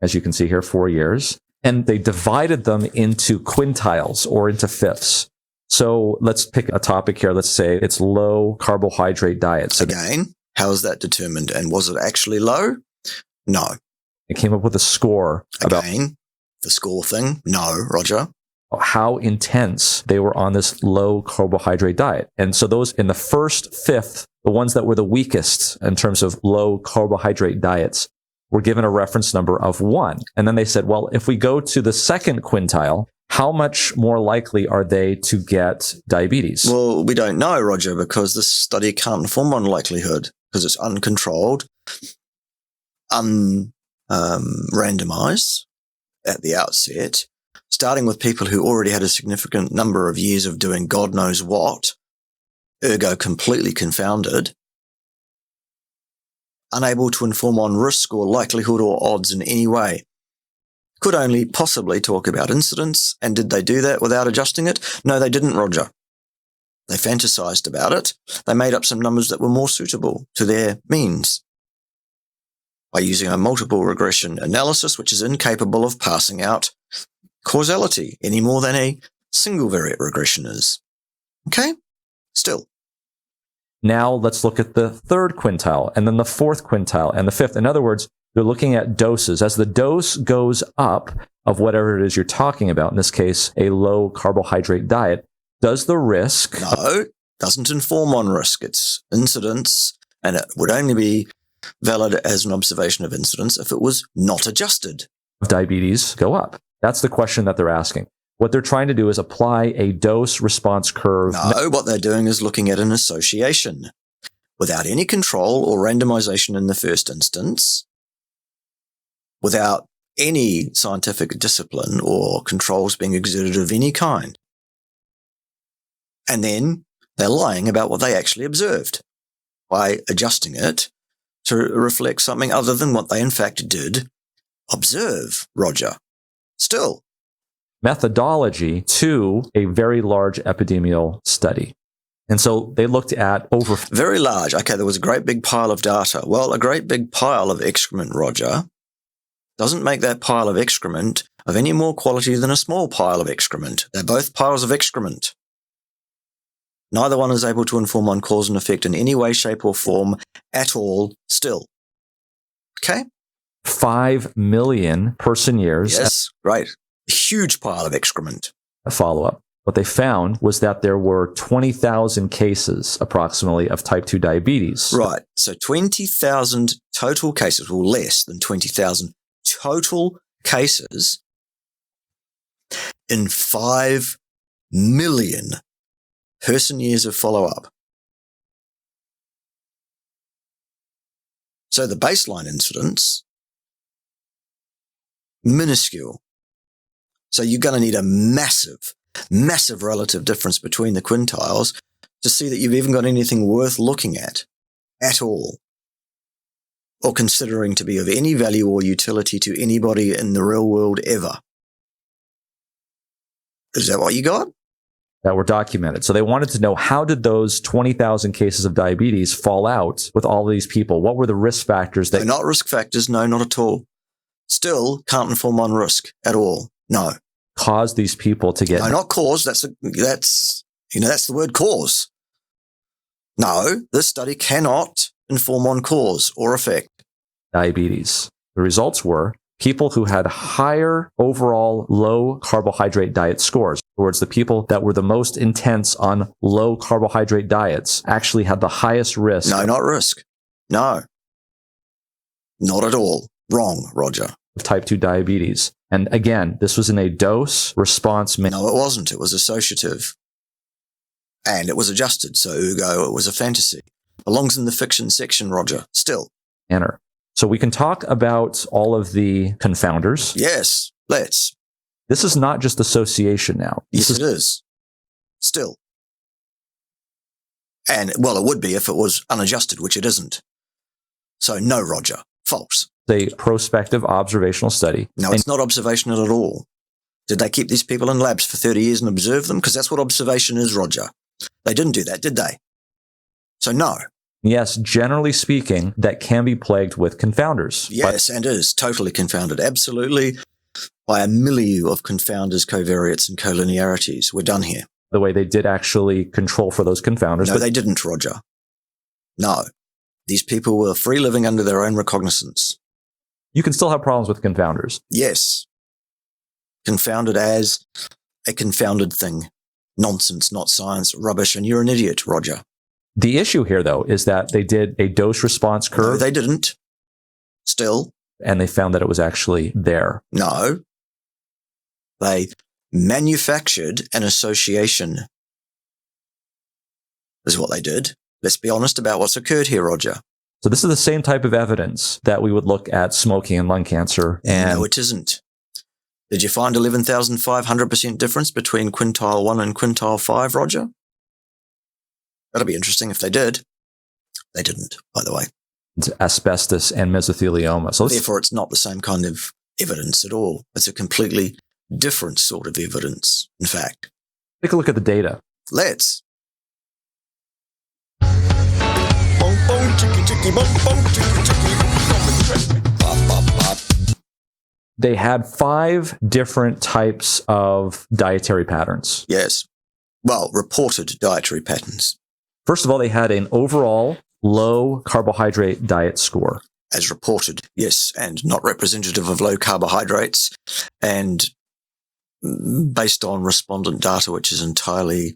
As you can see here, 4 years. And they divided them into quintiles or into fifths. So let's pick a topic here. Let's say it's low carbohydrate diets. Again, how is that determined? And was it actually low? No. It came up with a score. Again, the score thing? No, Roger. How intense they were on this low carbohydrate diet. And so those in the first fifth, the ones that were the weakest in terms of low carbohydrate diets, were given a reference number of 1. And then they said, well, if we go to the second quintile, how much more likely are they to get diabetes? Well, we don't know, Roger, because this study can't inform on likelihood because it's uncontrolled, randomized at the outset, starting with people who already had a significant number of years of doing God knows what, ergo completely confounded, unable to inform on risk or likelihood or odds in any way. Could only possibly talk about incidence. And did they do that without adjusting it? No, they didn't, Roger. They fantasized about it. They made up some numbers that were more suitable to their means by using a multiple regression analysis, which is incapable of parsing out causality any more than a single variate regression is. Okay? Still. Now let's look at the third quintile and then the fourth quintile and the fifth. In other words, they're looking at doses. As the dose goes up of whatever it is you're talking about, in this case, a low carbohydrate diet, does the risk... No, doesn't inform on risk. It's incidence, and it would only be valid as an observation of incidence if it was not adjusted. Diabetes go up. That's the question that they're asking. What they're trying to do is apply a dose response curve. No, what they're doing is looking at an association. Without any control or randomization in the first instance, without any scientific discipline or controls being exerted of any kind. And then they're lying about what they actually observed by adjusting it to reflect something other than what they in fact did observe, Roger. Still. Methodology to a very large epidemiological study. And so they looked at over... Very large. Okay, there was a great big pile of data. Well, a great big pile of excrement, Roger, doesn't make that pile of excrement of any more quality than a small pile of excrement. They're both piles of excrement. Neither one is able to inform on cause and effect in any way, shape, or form at all still. Okay? 5 million person years. Yes, right. A huge pile of excrement. A follow-up. What they found was that there were 20,000 cases approximately of type 2 diabetes. Right. So 20,000 total cases, or less than 20,000 total cases in 5 million person years of follow-up. So the baseline incidence, minuscule. So you're going to need a massive relative difference between the quintiles to see that you've even got anything worth looking at all, or considering to be of any value or utility to anybody in the real world ever. Is that what you got? That were documented. So they wanted to know, how did those 20,000 cases of diabetes fall out with all of these people? What were the risk factors? No, not risk factors. No, not at all. Still can't inform on risk at all. No. Caused these people to get... No, not cause. That's the word cause. No, this study cannot inform on cause or effect. Diabetes. The results were people who had higher overall low carbohydrate diet scores. In other words, the people that were the most intense on low carbohydrate diets actually had the highest risk. No, not risk. No. Not at all. Wrong, Roger. Of type 2 diabetes. And again, this was in a dose response. No, it wasn't. It was associative. And it was adjusted. So ergo, it was a fantasy. Belongs in the fiction section, Roger. Still. Manner. So we can talk about all of the confounders. Yes, let's. This is not just association now. Yes, it is. Still. And, well, it would be if it was unadjusted, which it isn't. So no, Roger. False. A prospective observational study. No, it's not observational at all. Did they keep these people in labs for 30 years and observe them? Because that's what observation is, Roger. They didn't do that, did they? So no. Yes, generally speaking, that can be plagued with confounders. Yes, and is totally confounded. Absolutely. By a milieu of confounders, covariates, and collinearities. We're done here. The way they did actually control for those confounders. No, they didn't, Roger. No. These people were free living under their own recognizance. You can still have problems with confounders. Yes. Confounded as a confounded thing. Nonsense, not science, rubbish, and you're an idiot, Roger. The issue here, though, is that they did a dose response curve. No, they didn't. Still. And they found that it was actually there. No. They manufactured an association. Is what they did. Let's be honest about what's occurred here, Roger. So this is the same type of evidence that we would look at smoking and lung cancer. And no, it isn't. Did you find 11,500% difference between quintile 1 and quintile 5, Roger? That'll be interesting if they did. They didn't, by the way. It's asbestos and mesothelioma. So therefore, it's not the same kind of evidence at all. It's a completely different sort of evidence, in fact. Take a look at the data. Let's. They had 5 different types of dietary patterns. Yes. Well, reported dietary patterns. First of all, they had an overall low carbohydrate diet score. As reported, yes, and not representative of low carbohydrates, and based on respondent data, which is entirely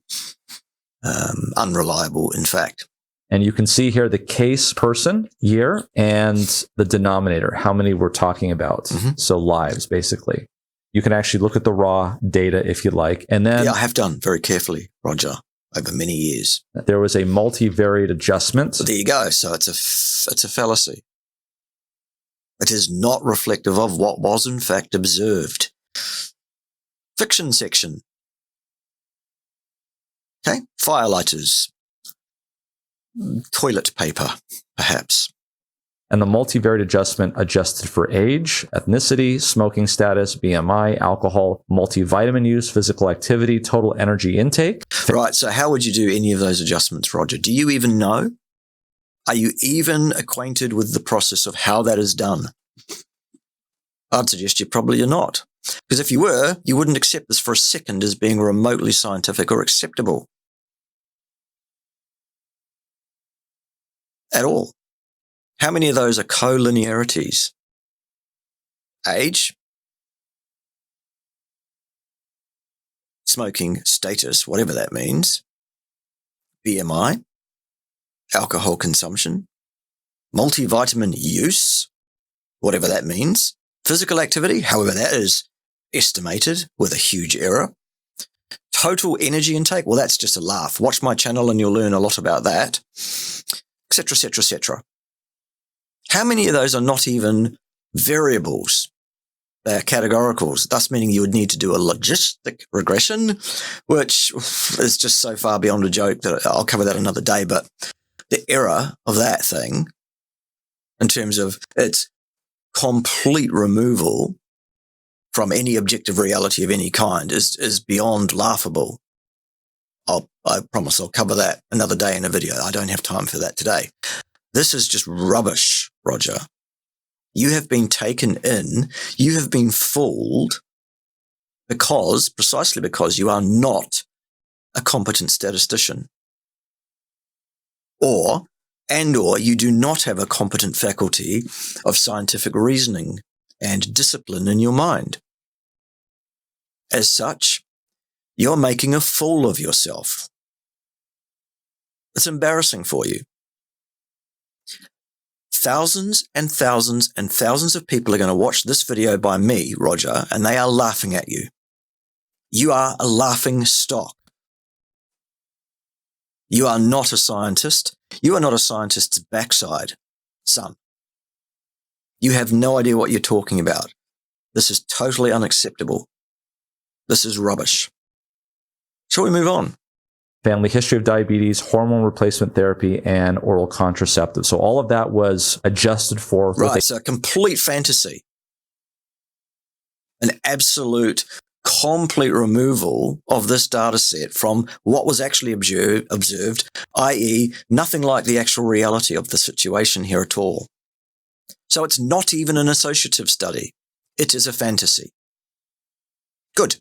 unreliable, in fact. And you can see here the case person, year, and the denominator, how many we're talking about. Mm-hmm. So lives, basically. You can actually look at the raw data if you like. And then... Yeah, I have done very carefully, Roger, over many years. There was a multivariate adjustment. Well, there you go. So it's a fallacy. It is not reflective of what was in fact observed. Fiction section. Okay, firelighters. Toilet paper, perhaps. And the multivariate adjustment adjusted for age, ethnicity, smoking status, BMI, alcohol, multivitamin use, physical activity, total energy intake. Right. So how would you do any of those adjustments, Roger? Do you even know? Are you even acquainted with the process of how that is done? I'd suggest you probably are not. Because if you were, you wouldn't accept this for a second as being remotely scientific or acceptable. At all. How many of those are collinearities? Age, smoking status, whatever that means, BMI, alcohol consumption, multivitamin use, whatever that means, physical activity, however that is estimated with a huge error, total energy intake, well, that's just a laugh. Watch my channel and you'll learn a lot about that, etc., etc., etc. How many of those are not even variables? They are categoricals, thus meaning you would need to do a logistic regression, which is just so far beyond a joke that I'll cover that another day. But the error of that thing, in terms of its complete removal from any objective reality of any kind, is beyond laughable. I promise I'll cover that another day in a video. I don't have time for that today. This is just rubbish, Roger. You have been taken in, you have been fooled precisely because you are not a competent statistician. Or you do not have a competent faculty of scientific reasoning and discipline in your mind. As such, you're making a fool of yourself. It's embarrassing for you. Thousands and thousands and thousands of people are going to watch this video by me, Roger, and they are laughing at you. You are a laughing stock. You are not a scientist. You are not a scientist's backside, son. You have no idea what you're talking about. This is totally unacceptable. This is rubbish. Shall we move on? Family history of diabetes, hormone replacement therapy, and oral contraceptives. So all of that was adjusted for. Right, so a complete fantasy. An absolute, complete removal of this data set from what was actually observed, i.e. nothing like the actual reality of the situation here at all. So it's not even an associative study. It is a fantasy. Good.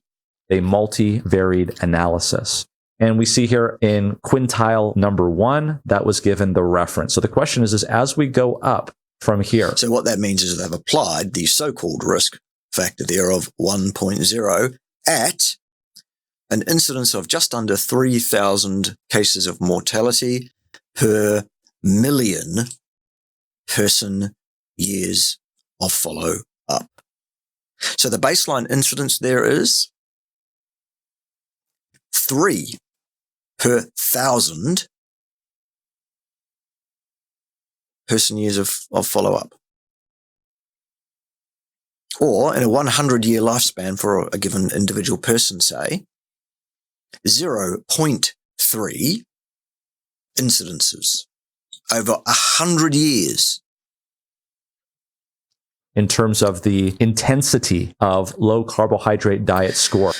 A multivariate analysis. And we see here in quintile number 1, that was given the reference. So the question is as we go up from here. So what that means is they've applied the so-called risk factor there of 1.0 at an incidence of just under 3,000 cases of mortality per million person years of follow-up. So the baseline incidence there is 3 per 1,000 person years of follow-up. Or in a 100-year lifespan for a given individual person, say, 0.3 incidences over 100 years. In terms of the intensity of low carbohydrate diet score.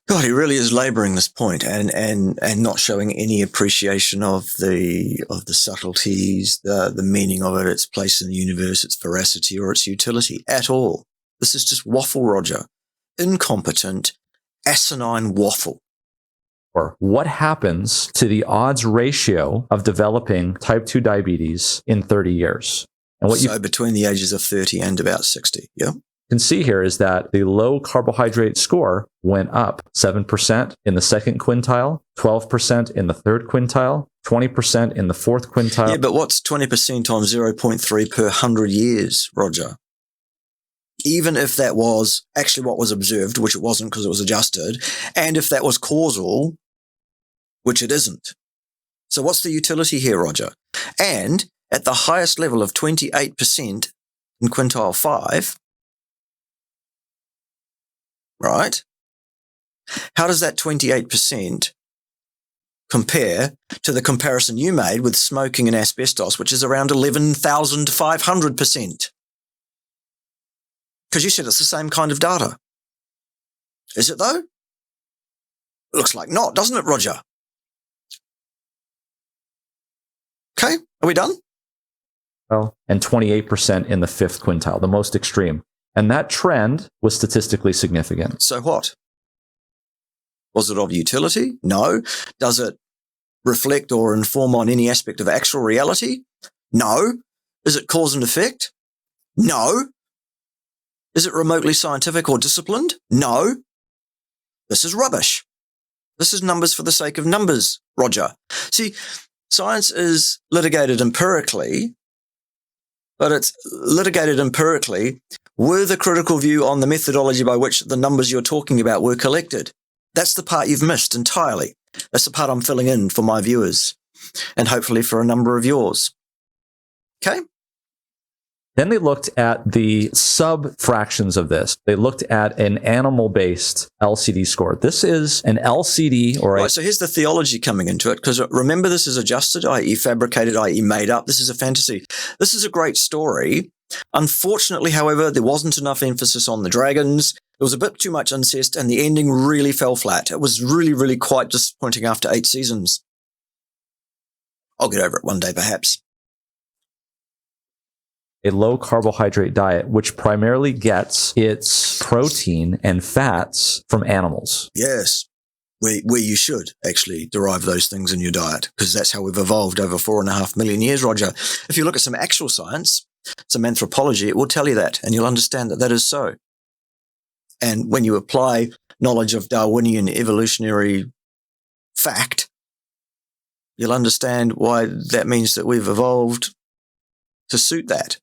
God, he really is laboring this point and not showing any appreciation of the subtleties, the meaning of it, its place in the universe, its veracity or its utility at all. This is just waffle, Roger. Incompetent, asinine waffle. Or what happens to the odds ratio of developing type 2 diabetes in 30 years? And what between the ages of 30 and about 60, yeah? Can see here is that the low carbohydrate score went up 7% in the second quintile, 12% in the third quintile, 20% in the fourth quintile. Yeah, but what's 20% on 0.3 per 100 years, Roger? Even if that was actually what was observed, which it wasn't because it was adjusted, and if that was causal, which it isn't. So what's the utility here, Roger? And at the highest level of 28% in quintile 5, right? How does that 28% compare to the comparison you made with smoking and asbestos, which is around 11,500%. Because you said it's the same kind of data. Is it though? Looks like not, doesn't it, Roger? Okay, are we done? Well, and 28% in the fifth quintile, the most extreme. And that trend was statistically significant. So what? Was it of utility? No. Does it reflect or inform on any aspect of actual reality? No. Is it cause and effect? No. Is it remotely scientific or disciplined? No. This is rubbish. This is numbers for the sake of numbers, Roger. See, science is litigated empirically, but it's litigated empirically with a critical view on the methodology by which the numbers you're talking about were collected. That's the part you've missed entirely. That's the part I'm filling in for my viewers and hopefully for a number of yours. Okay? Then they looked at the sub-fractions of this. They looked at an animal-based LCD score. This is an LCD or Right, so here's the theology coming into it, because remember, this is adjusted, i.e. fabricated, i.e. made up. This is a fantasy. This is a great story. Unfortunately, however, there wasn't enough emphasis on the dragons. There was a bit too much incest, and the ending really fell flat. It was really, really quite disappointing after 8 seasons. I'll get over it one day, perhaps. A low carbohydrate diet, which primarily gets its protein and fats from animals. Yes, where you should actually derive those things in your diet, because that's how we've evolved over 4.5 million years, Roger. If you look at some actual science, some anthropology, it will tell you that, and you'll understand that that is so. And when you apply knowledge of Darwinian evolutionary fact, you'll understand why that means that we've evolved to suit that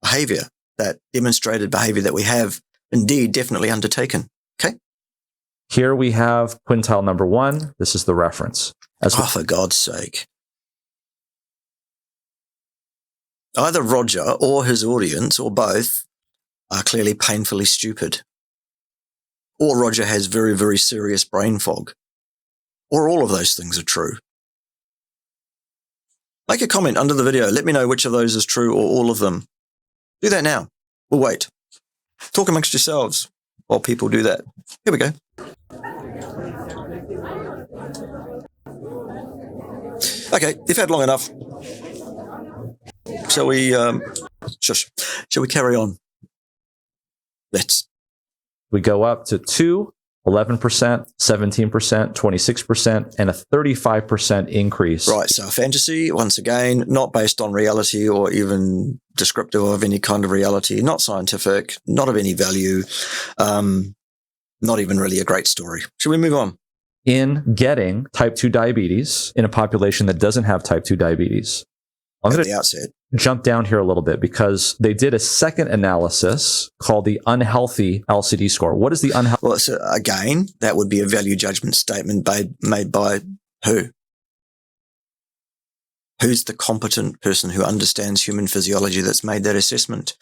behavior, that demonstrated behavior that we have indeed definitely undertaken. Okay? Here we have quintile number 1. This is the reference. For God's sake. Either Roger or his audience, or both, are clearly painfully stupid. Or Roger has very, very serious brain fog. Or all of those things are true. Make a comment under the video. Let me know which of those is true or all of them. Do that now. We'll wait. Talk amongst yourselves while people do that. Here we go. Okay, you've had long enough. Shall we carry on? We go up to 2, 11%, 17%, 26%, and a 35% increase. Right, so a fantasy, once again, not based on reality or even descriptive of any kind of reality, not scientific, not of any value, not even really a great story. Should we move on? In getting type 2 diabetes in a population that doesn't have type 2 diabetes. I'm going to jump down here a little bit because they did a second analysis called the unhealthy LCD score. What is the unhealthy? Well, so again, that would be a value judgment statement made by who? Who's the competent person who understands human physiology that's made that assessment?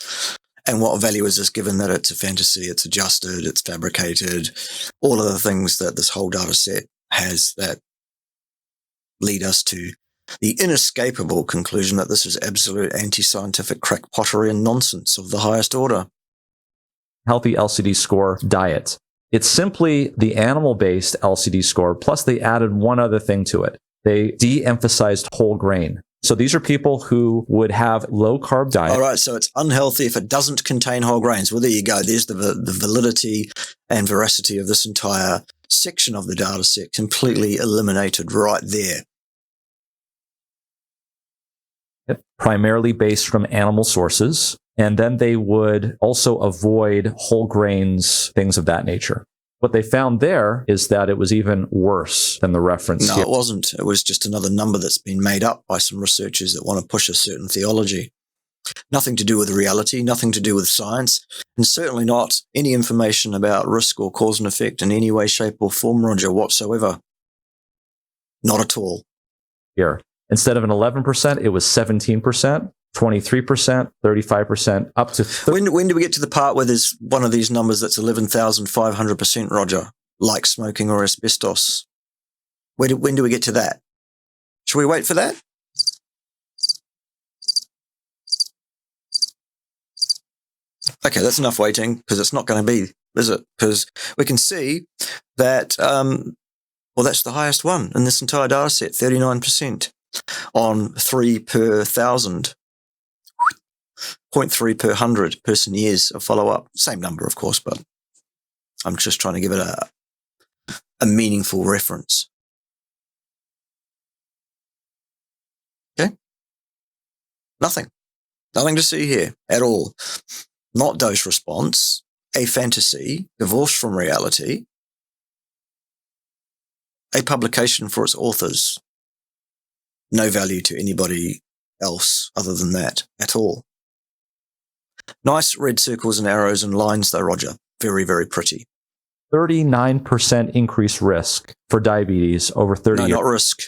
And what value is this given that it's a fantasy, it's adjusted, it's fabricated, all of the things that this whole data set has that lead us to the inescapable conclusion that this is absolute anti-scientific crackpottery and nonsense of the highest order. Healthy LCD score diet. It's simply the animal-based LCD score, plus they added one other thing to it. They de-emphasized whole grain. So these are people who would have low-carb diet. All right, so it's unhealthy if it doesn't contain whole grains. Well, there you go. There's the validity and veracity of this entire section of the data set completely eliminated right there. Primarily based from animal sources. And then they would also avoid whole grains, things of that nature. What they found there is that it was even worse than the reference. No, here. It wasn't. It was just another number that's been made up by some researchers that want to push a certain theology. Nothing to do with reality, nothing to do with science, and certainly not any information about risk or cause and effect in any way, shape, or form, Roger, whatsoever. Not at all. Here. Instead of an 11%, it was 17%, 23%, 35%, up to 30%. When do we get to the part where there's one of these numbers that's 11,500%, Roger, like smoking or asbestos? When do we get to that? Should we wait for that? Okay, that's enough waiting, because it's not going to be, is it? Because we can see that, well, that's the highest one in this entire data set, 39% on 3 per 1,000, 0.3 per 100 person years of follow-up. Same number, of course, but I'm just trying to give it a meaningful reference. Okay? Nothing to see here at all. Not dose response, a fantasy, divorced from reality, a publication for its authors. No value to anybody else other than that at all. Nice red circles and arrows and lines though, Roger. Very, very pretty. 39% increased risk for diabetes over 30 years. No, not risk.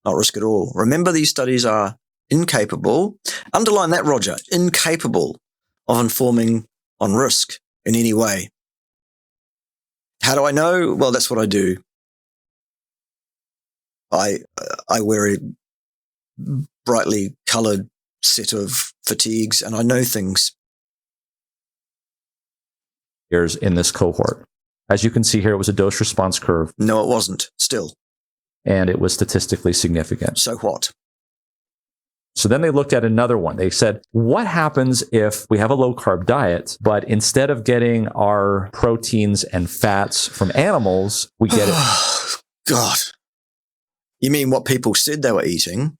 Not risk at all. Remember, these studies are incapable, underline that, Roger, incapable of informing on risk in any way. How do I know? Well, that's what I do. I wear a brightly coloured set of fatigues and I know things. Years in this cohort. As you can see here, it was a dose response curve. No, it wasn't. Still. And it was statistically significant. So what? So then they looked at another one. They said, what happens if we have a low-carb diet, but instead of getting our proteins and fats from animals, we get it... God. You mean what people said they were eating?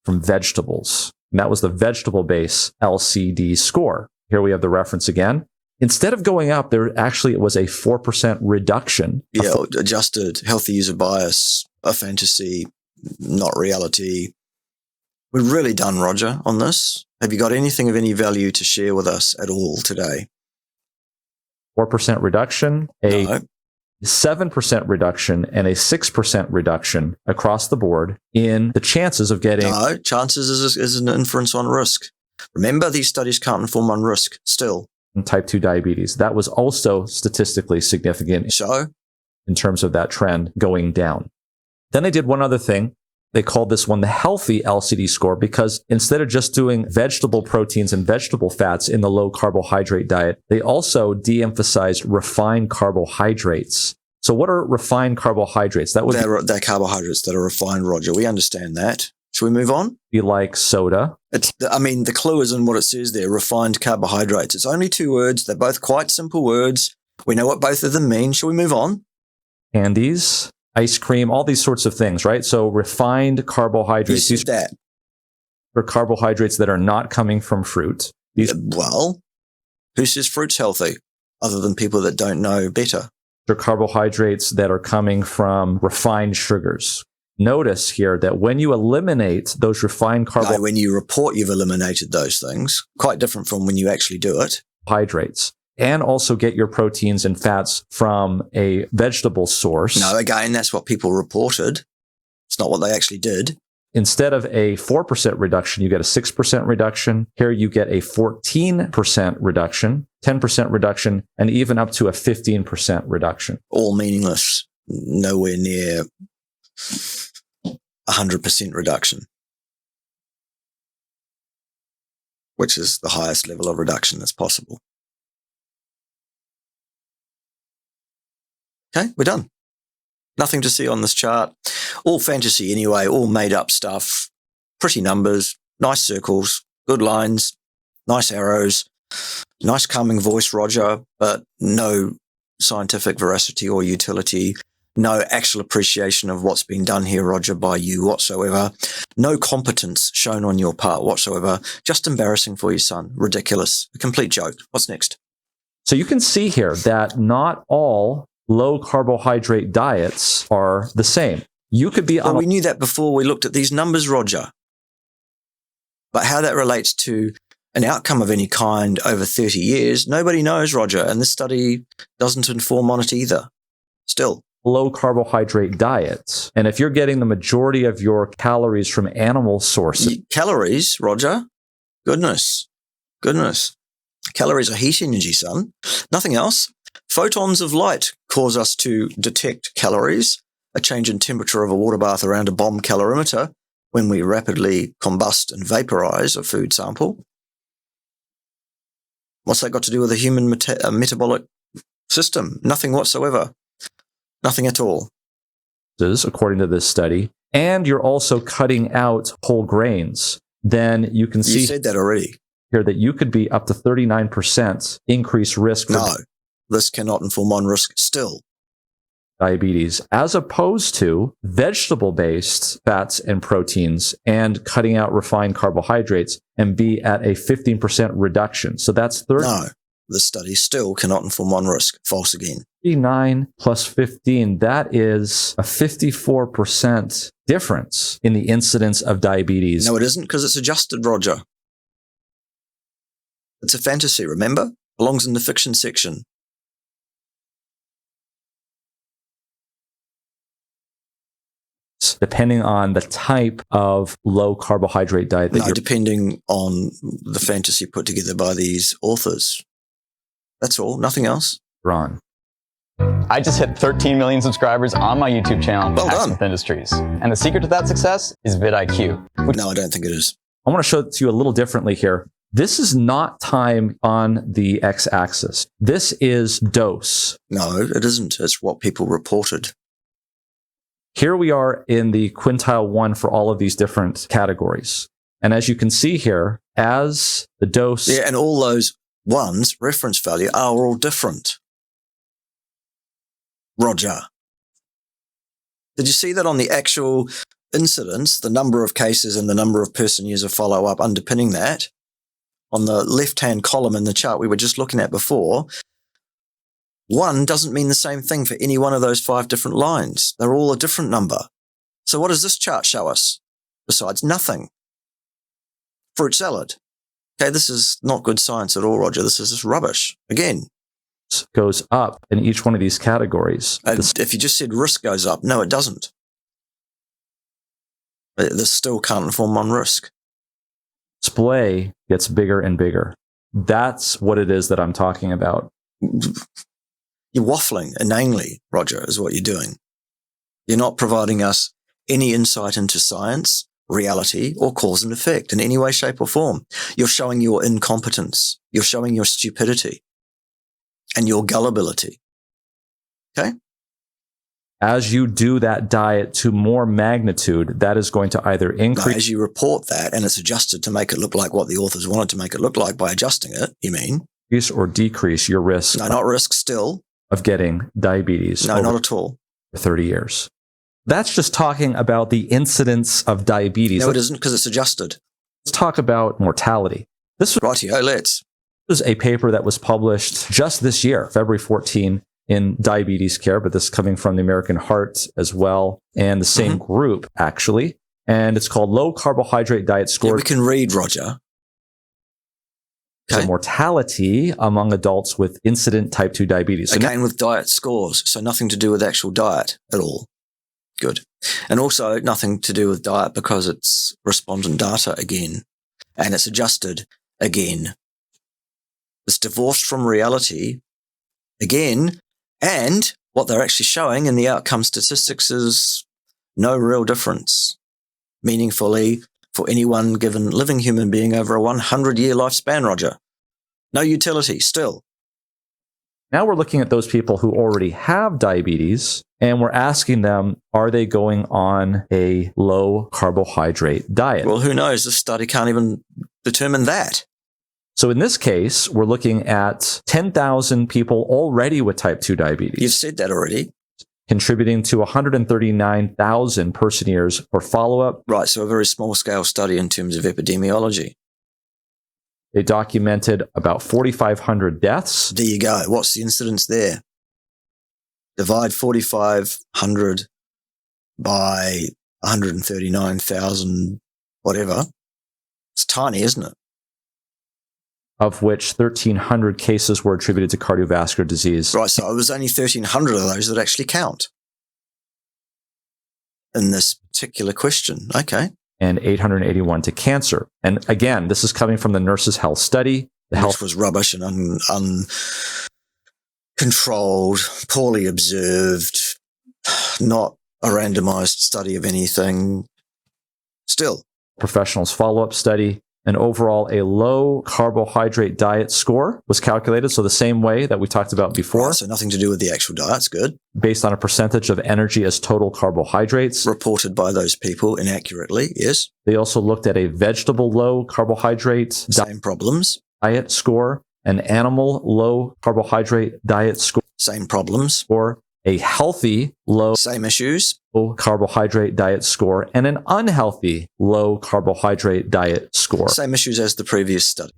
From vegetables. And that was the vegetable-based LCD score. Here we have the reference again. Instead of going up, it was a 4% reduction. Yeah, adjusted, healthy user bias, a fantasy, not reality. We're really done, Roger, on this. Have you got anything of any value to share with us at all today? 4% reduction, No. 7% reduction, and a 6% reduction across the board in the chances of getting... No, chances is an inference on risk. Remember, these studies can't inform on risk still. Type 2 diabetes. That was also statistically significant. So? In terms of that trend going down. Then they did one other thing. They called this one the healthy LCD score because instead of just doing vegetable proteins and vegetable fats in the low carbohydrate diet, they also de-emphasized refined carbohydrates. So what are refined carbohydrates? They're carbohydrates that are refined, Roger. We understand that. Should we move on? Be like soda. The clue is in what it says there, refined carbohydrates. It's only 2 words. They're both quite simple words. We know what both of them mean. Shall we move on? Candies, ice cream, all these sorts of things, right? So refined carbohydrates. Who said that? For carbohydrates that are not coming from fruit. Well, who says fruit's healthy other than people that don't know better? They're carbohydrates that are coming from refined sugars. Notice here that when you eliminate those refined carbohydrates... when you report you've eliminated those things, quite different from when you actually do it. Hydrates. And also get your proteins and fats from a vegetable source. No, again, that's what people reported. It's not what they actually did. Instead of a 4% reduction, you get a 6% reduction. Here you get a 14% reduction, 10% reduction, and even up to a 15% reduction. All meaningless. Nowhere near 100% reduction, which is the highest level of reduction that's possible. Okay, we're done. Nothing to see on this chart. All fantasy anyway, all made up stuff. Pretty numbers, nice circles, good lines, nice arrows, nice calming voice, Roger, but no scientific veracity or utility. No actual appreciation of what's being done here, Roger, by you whatsoever. No competence shown on your part whatsoever. Just embarrassing for your son. Ridiculous. A complete joke. What's next? So you can see here that not all low carbohydrate diets are the same. You could be we knew that before we looked at these numbers, Roger. But how that relates to an outcome of any kind over 30 years, nobody knows, Roger. And this study doesn't inform on it either. Still. Low carbohydrate diets. And if you're getting the majority of your calories from animal sources. Calories, Roger? Goodness. Calories are heat energy, son. Nothing else. Photons of light cause us to detect calories, a change in temperature of a water bath around a bomb calorimeter when we rapidly combust and vaporize a food sample. What's that got to do with a human metabolic system? Nothing whatsoever. Nothing at all. According to this study, and you're also cutting out whole grains, then you can see you said that already here that you could be up to 39% increased risk for no, this cannot inform on risk still. Diabetes, as opposed to vegetable-based fats and proteins and cutting out refined carbohydrates and be at a 15% reduction. So that's 30. No, this study still cannot inform on risk. False again. 39 plus 15, that is a 54% difference in the incidence of diabetes. No, it isn't, because it's adjusted, Roger. It's a fantasy, remember? Belongs in the fiction section. Depending on the type of low carbohydrate diet that depending on the fantasy put together by these authors. That's all, nothing else. Ron. I just hit 13 million subscribers on my YouTube channel, Well done. With Industries. And the secret to that success is vidIQ. No, I don't think it is. I want to show it to you a little differently here. This is not time on the x-axis. This is dose. No, it isn't. It's what people reported. Here we are in the quintile 1 for all of these different categories. And as you can see here, as the dose... Yeah, and all those ones, reference value, are all different. Roger. Did you see that on the actual incidence, the number of cases and the number of person years of follow-up underpinning that? On the left-hand column in the chart we were just looking at before, 1 doesn't mean the same thing for any one of those 5 different lines. They're all a different number. So what does this chart show us? Besides nothing. Fruit salad. Okay, this is not good science at all, Roger. This is just rubbish. Again. Goes up in each one of these categories. If you just said risk goes up, no, it doesn't. This still can't inform on risk. Display gets bigger and bigger. That's what it is that I'm talking about. You're waffling inanely, Roger, is what you're doing. You're not providing us any insight into science, reality, or cause and effect in any way, shape, or form. You're showing your incompetence. You're showing your stupidity and your gullibility. Okay? As you do that diet to more magnitude, that is going to either increase... No, as you report that, and it's adjusted to make it look like what the authors wanted to make it look like by adjusting it, you mean? Increase or decrease your risk... No, not risk still. ...of getting diabetes. No, not at all. For 30 years. That's just talking about the incidence of diabetes. No, it isn't, because it's adjusted. Let's talk about mortality. Rightio, let's. This was a paper that was published just this year, February 14, in Diabetes Care, but this is coming from the American Heart as well, and the same group, actually. And it's called Low Carbohydrate Diet Score. Yeah, we can read, Roger. Okay. Mortality among adults with incident type 2 diabetes. So again, with diet scores, so nothing to do with actual diet at all. Good. And also nothing to do with diet because it's respondent data again, and it's adjusted again. It's divorced from reality again, and what they're actually showing in the outcome statistics is no real difference meaningfully for any one given living human being over a 100-year lifespan, Roger. No utility still. Now we're looking at those people who already have diabetes, and we're asking them, are they going on a low carbohydrate diet? Well, who knows? This study can't even determine that. So in this case, we're looking at 10,000 people already with type 2 diabetes. You've said that already. Contributing to 139,000 person years for follow-up. Right, so a very small-scale study in terms of epidemiology. They documented about 4,500 deaths. There you go. What's the incidence there? Divide 4,500 by 139,000, whatever. It's tiny, isn't it? Of which 1,300 cases were attributed to cardiovascular disease. Right, so it was only 1,300 of those that actually count in this particular question. Okay. And 881 to cancer. And again, this is coming from the Nurses' Health Study. Which was rubbish and controlled, poorly observed, not a randomized study of anything. Still. Professionals follow-up study. And overall, a low carbohydrate diet score was calculated. So the same way that we talked about before. Right, so nothing to do with the actual diet's good. Based on a percentage of energy as total carbohydrates. Reported by those people inaccurately, yes. They also looked at a vegetable low carbohydrate Same problems. Diet score, an animal low carbohydrate diet score. Same problems. Or a healthy low Same issues. Carbohydrate diet score, and an unhealthy low carbohydrate diet score. Same issues as the previous study.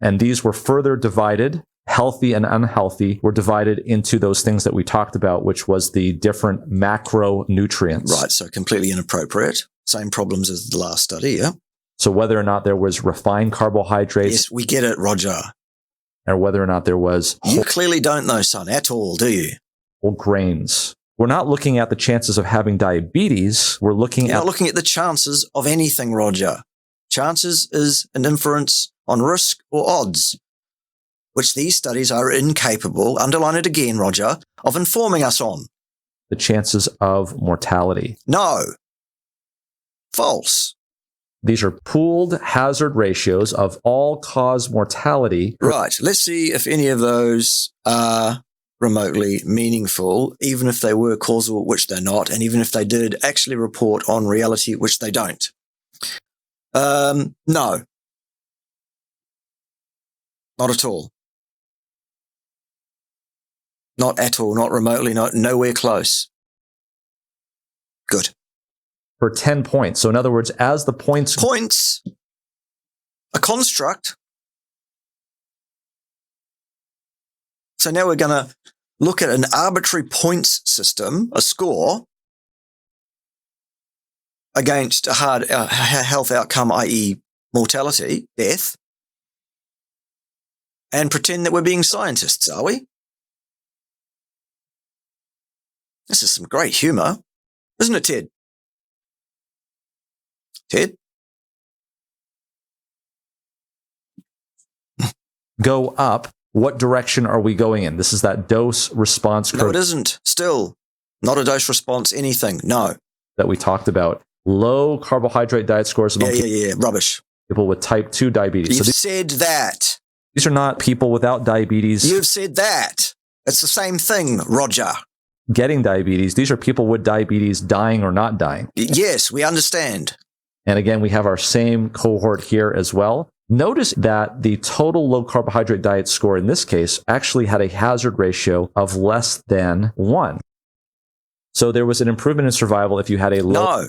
And these were further divided. Healthy and unhealthy were divided into those things that we talked about, which was the different macronutrients. Right, so completely inappropriate. Same problems as the last study, yeah. So whether or not there was refined carbohydrates. Yes, we get it, Roger. Or whether or not there was You clearly don't know, son, at all, do you? whole grains. We're not looking at the chances of having diabetes. We're looking You're at not looking at the chances of anything, Roger. Chances is an inference on risk or odds, which these studies are incapable, underline it again, Roger, of informing us on. the chances of mortality. No. False. These are pooled hazard ratios of all-cause mortality. Right. Let's see if any of those are remotely meaningful, even if they were causal, which they're not, and even if they did actually report on reality, which they don't. No. Not at all. Not at all. Not remotely. Nowhere close. Good. For 10 points. So in other words, as the points... Points, a construct. So now we're going to look at an arbitrary points system, a score, against a hard health outcome, i.e. mortality, death, and pretend that we're being scientists, are we? This is some great humor, isn't it, Ted? Ted? go up, what direction are we going in? This is that dose response curve. No, it isn't. Still, not a dose response, anything. No. That we talked about. Low carbohydrate diet scores among Rubbish. people with type 2 diabetes. You've So said that. these are not people without diabetes You've said that. It's the same thing, Roger. getting diabetes. These are people with diabetes dying or not dying. Yes, we understand. And again, we have our same cohort here as well. Notice that the total low carbohydrate diet score in this case actually had a hazard ratio of less than 1. So there was an improvement in survival if you had a low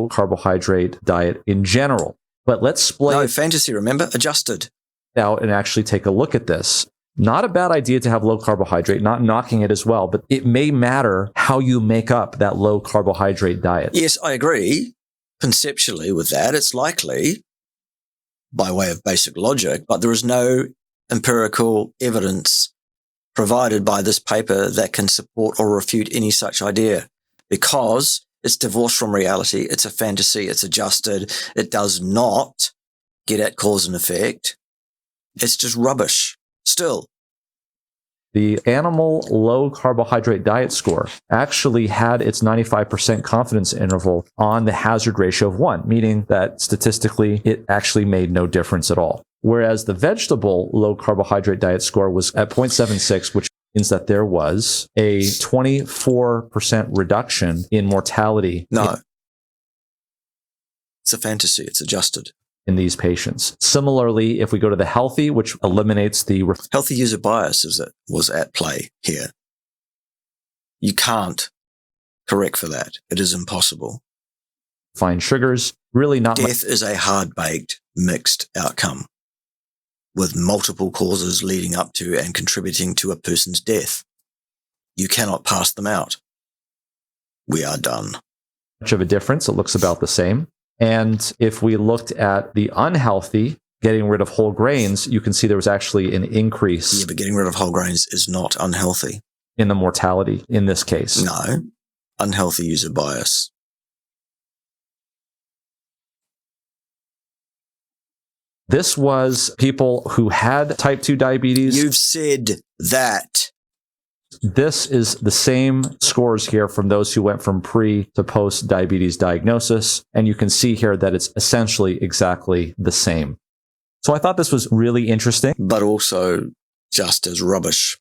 carbohydrate diet in general. But let's split No, fantasy, remember? Adjusted. out and actually take a look at this. Not a bad idea to have low carbohydrate, not knocking it as well, but it may matter how you make up that low carbohydrate diet. Yes, I agree conceptually with that. It's likely by way of basic logic, but there is no empirical evidence provided by this paper that can support or refute any such idea because it's divorced from reality. It's a fantasy. It's adjusted. It does not get at cause and effect. It's just rubbish. Still. The animal low carbohydrate diet score actually had its 95% confidence interval on the hazard ratio of 1, meaning that statistically it actually made no difference at all. Whereas the vegetable low carbohydrate diet score was at 0.76, which means that there was a 24% reduction in mortality. No. It's a fantasy. It's adjusted. In these patients. Similarly, if we go to the healthy, which eliminates the healthy user bias was at play here. You can't correct for that. It is impossible. refined sugars, really not much. Death is a hard-baked, mixed outcome with multiple causes leading up to and contributing to a person's death. You cannot pass them out. We are done. Much of a difference. It looks about the same. And if we looked at the unhealthy, getting rid of whole grains, you can see there was actually an increase. Yeah, but getting rid of whole grains is not unhealthy. In the mortality in this case. No. Unhealthy user bias. This was people who had type 2 diabetes. You've said that. This is the same scores here from those who went from pre to post diabetes diagnosis. And you can see here that it's essentially exactly the same. So I thought this was really interesting. But also just as rubbish.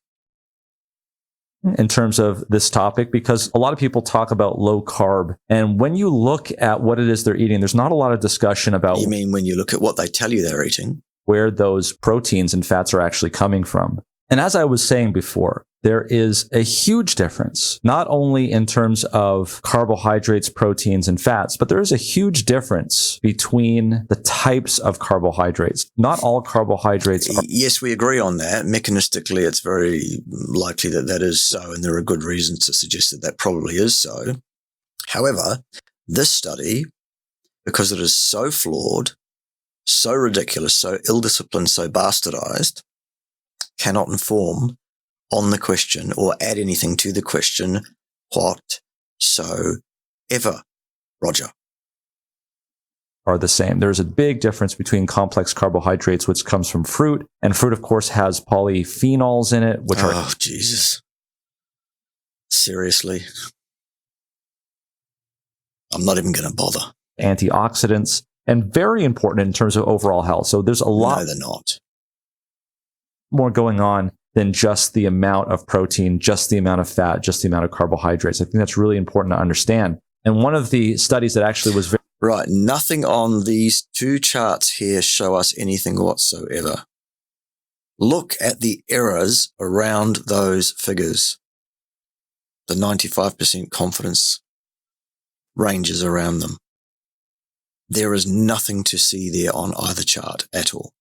In terms of this topic, because a lot of people talk about low carb. And when you look at what it is they're eating, there's not a lot of discussion about. You mean when you look at what they tell you they're eating? Where those proteins and fats are actually coming from. And as I was saying before, there is a huge difference, not only in terms of carbohydrates, proteins, and fats, but there is a huge difference between the types of carbohydrates. Not all carbohydrates are. Yes, we agree on that. Mechanistically, it's very likely that that is so, and there are good reasons to suggest that that probably is so. However, this study, because it is so flawed, so ridiculous, so ill-disciplined, so bastardized, cannot inform on the question or add anything to the question whatsoever, Roger. Are the same. There's a big difference between complex carbohydrates, which comes from fruit, and fruit, of course, has polyphenols in it, which are. Oh, Jesus. Seriously. I'm not even going to bother. Antioxidants, and very important in terms of overall health. So there's a lot. No, they're not. More going on than just the amount of protein, just the amount of fat, just the amount of carbohydrates. I think that's really important to understand. And one of the studies that actually was very. Right. Nothing on these two charts here show us anything whatsoever. Look at the errors around those figures. The 95% confidence ranges around them. There is nothing to see there on either chart at all.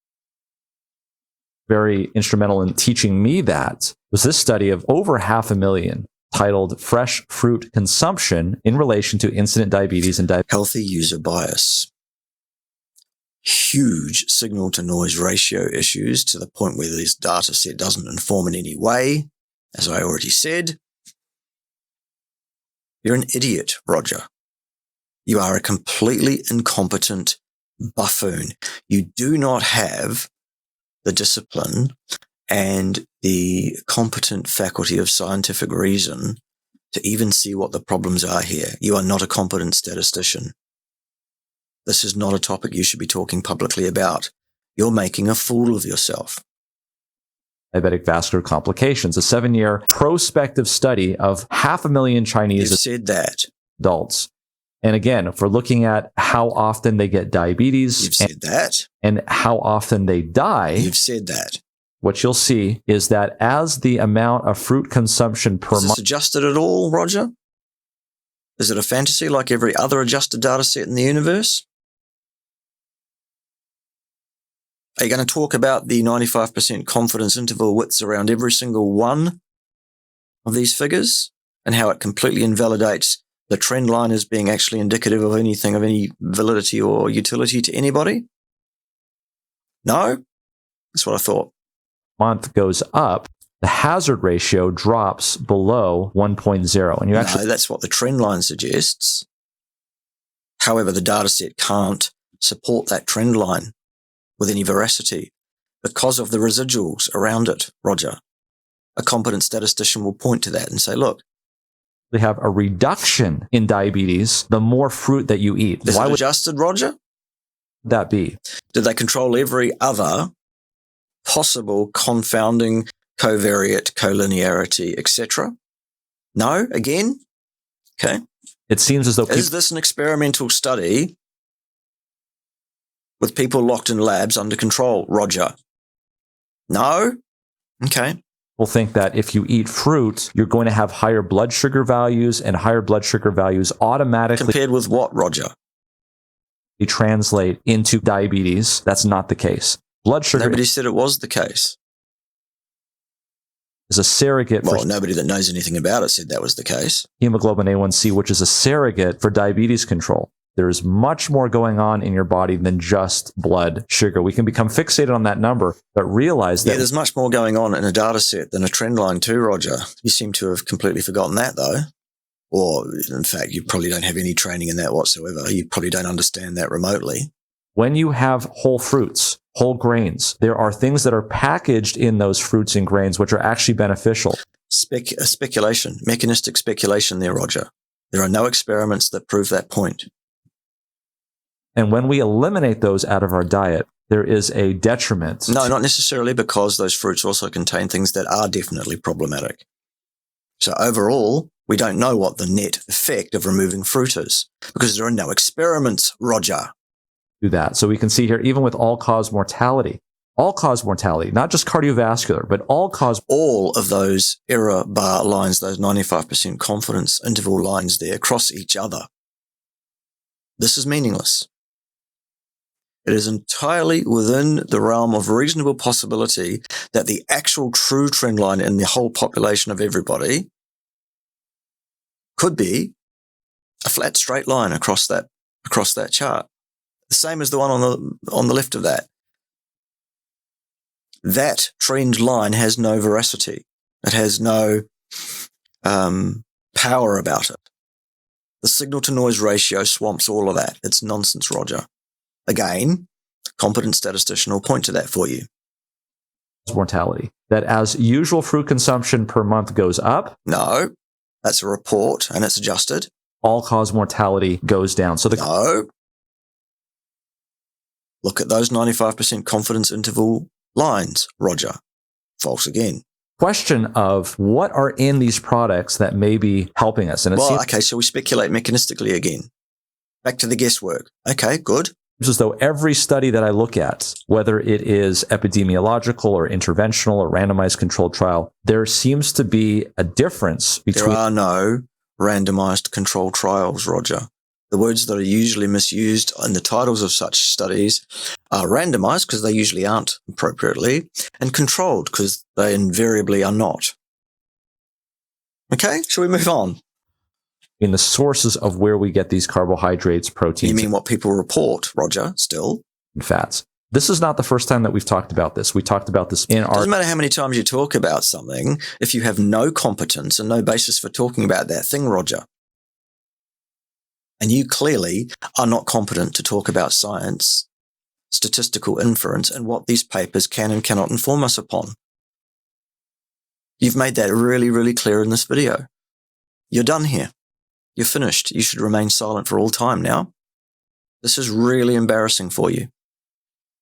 Very instrumental in teaching me that was this study of over 500,000 titled Fresh Fruit Consumption in Relation to Incident Diabetes and Diabetes. Healthy user bias. Huge signal to noise ratio issues to the point where this data set doesn't inform in any way. As I already said, you're an idiot, Roger. You are a completely incompetent buffoon. You do not have the discipline and the competent faculty of scientific reason to even see what the problems are here. You are not a competent statistician. This is not a topic you should be talking publicly about. You're making a fool of yourself. Diabetic vascular complications, a 7-year prospective study of 500,000 Chinese. You've said that. Adults. And again, if we're looking at how often they get diabetes. You've said that. And how often they die. You've said that. What you'll see is that as the amount of fruit consumption per month. Is this adjusted at all, Roger? Is it a fantasy like every other adjusted data set in the universe? Are you going to talk about the 95% confidence interval widths around every single one of these figures and how it completely invalidates the trend line as being actually indicative of anything of any validity or utility to anybody? No? That's what I thought. Month goes up, the hazard ratio drops below 1.0. And you actually. No, that's what the trend line suggests. However, the data set can't support that trend line with any veracity because of the residuals around it, Roger. A competent statistician will point to that and say, look, they have a reduction in diabetes the more fruit that you eat. Is Why it would adjusted, Roger? that be? Did they control every other possible confounding, covariate, collinearity, etc.? No? Again? Okay. It seems as though Is this an experimental study with people locked in labs under control, Roger? No? Okay. people think that if you eat fruit, you're going to have higher blood sugar values, and higher blood sugar values automatically Compared with what, Roger? translate into diabetes. That's not the case. Blood sugar Nobody said it was the case. is a surrogate Well, for nobody that knows anything about it said that was the case. hemoglobin A1C, which is a surrogate for diabetes control. There's much more going on in your body than just blood sugar. We can become fixated on that number, but realize that There's much more going on in a data set than a trend line too, Roger. You seem to have completely forgotten that, though. Or, in fact, you probably don't have any training in that whatsoever. You probably don't understand that remotely. when you have whole fruits, whole grains. There are things that are packaged in those fruits and grains which are actually beneficial. Speculation, mechanistic speculation there, Roger. There are no experiments that prove that point. And when we eliminate those out of our diet, there is a detriment. No, not necessarily, because those fruits also contain things that are definitely problematic. So overall, we don't know what the net effect of removing fruit is, because there are no experiments, Roger. Do that. So we can see here, even with all-cause mortality, not just cardiovascular, but all of those error bar lines, those 95% confidence interval lines there cross each other. This is meaningless. It is entirely within the realm of reasonable possibility that the actual true trend line in the whole population of everybody could be a flat straight line across that chart. The same as the one on the left of that. That trend line has no veracity. It has no power about it. The signal to noise ratio swamps all of that. It's nonsense, Roger. Again, competent statistician will point to that for you. Mortality. That as usual fruit consumption per month goes up. No, that's a report and it's adjusted. All-cause mortality goes down. No. Look at those 95% confidence interval lines, Roger. False again. Question of what are in these products that may be helping us. And okay, so we speculate mechanistically again. Back to the guesswork. Okay, good. It's as though every study that I look at, whether it is epidemiological or interventional or randomized controlled trial, there seems to be a difference between... There are no randomized controlled trials, Roger. The words that are usually misused in the titles of such studies are randomized, because they usually aren't appropriately, and controlled, because they invariably are not. Okay, shall we move on? In the sources of where we get these carbohydrates, proteins. You mean what people report, Roger, still? And fats. This is not the first time that we've talked about this. We talked about this in our... Doesn't matter how many times you talk about something, if you have no competence and no basis for talking about that thing, Roger. And you clearly are not competent to talk about science, statistical inference, and what these papers can and cannot inform us upon. You've made that really, really clear in this video. You're done here. You're finished. You should remain silent for all time now. This is really embarrassing for you.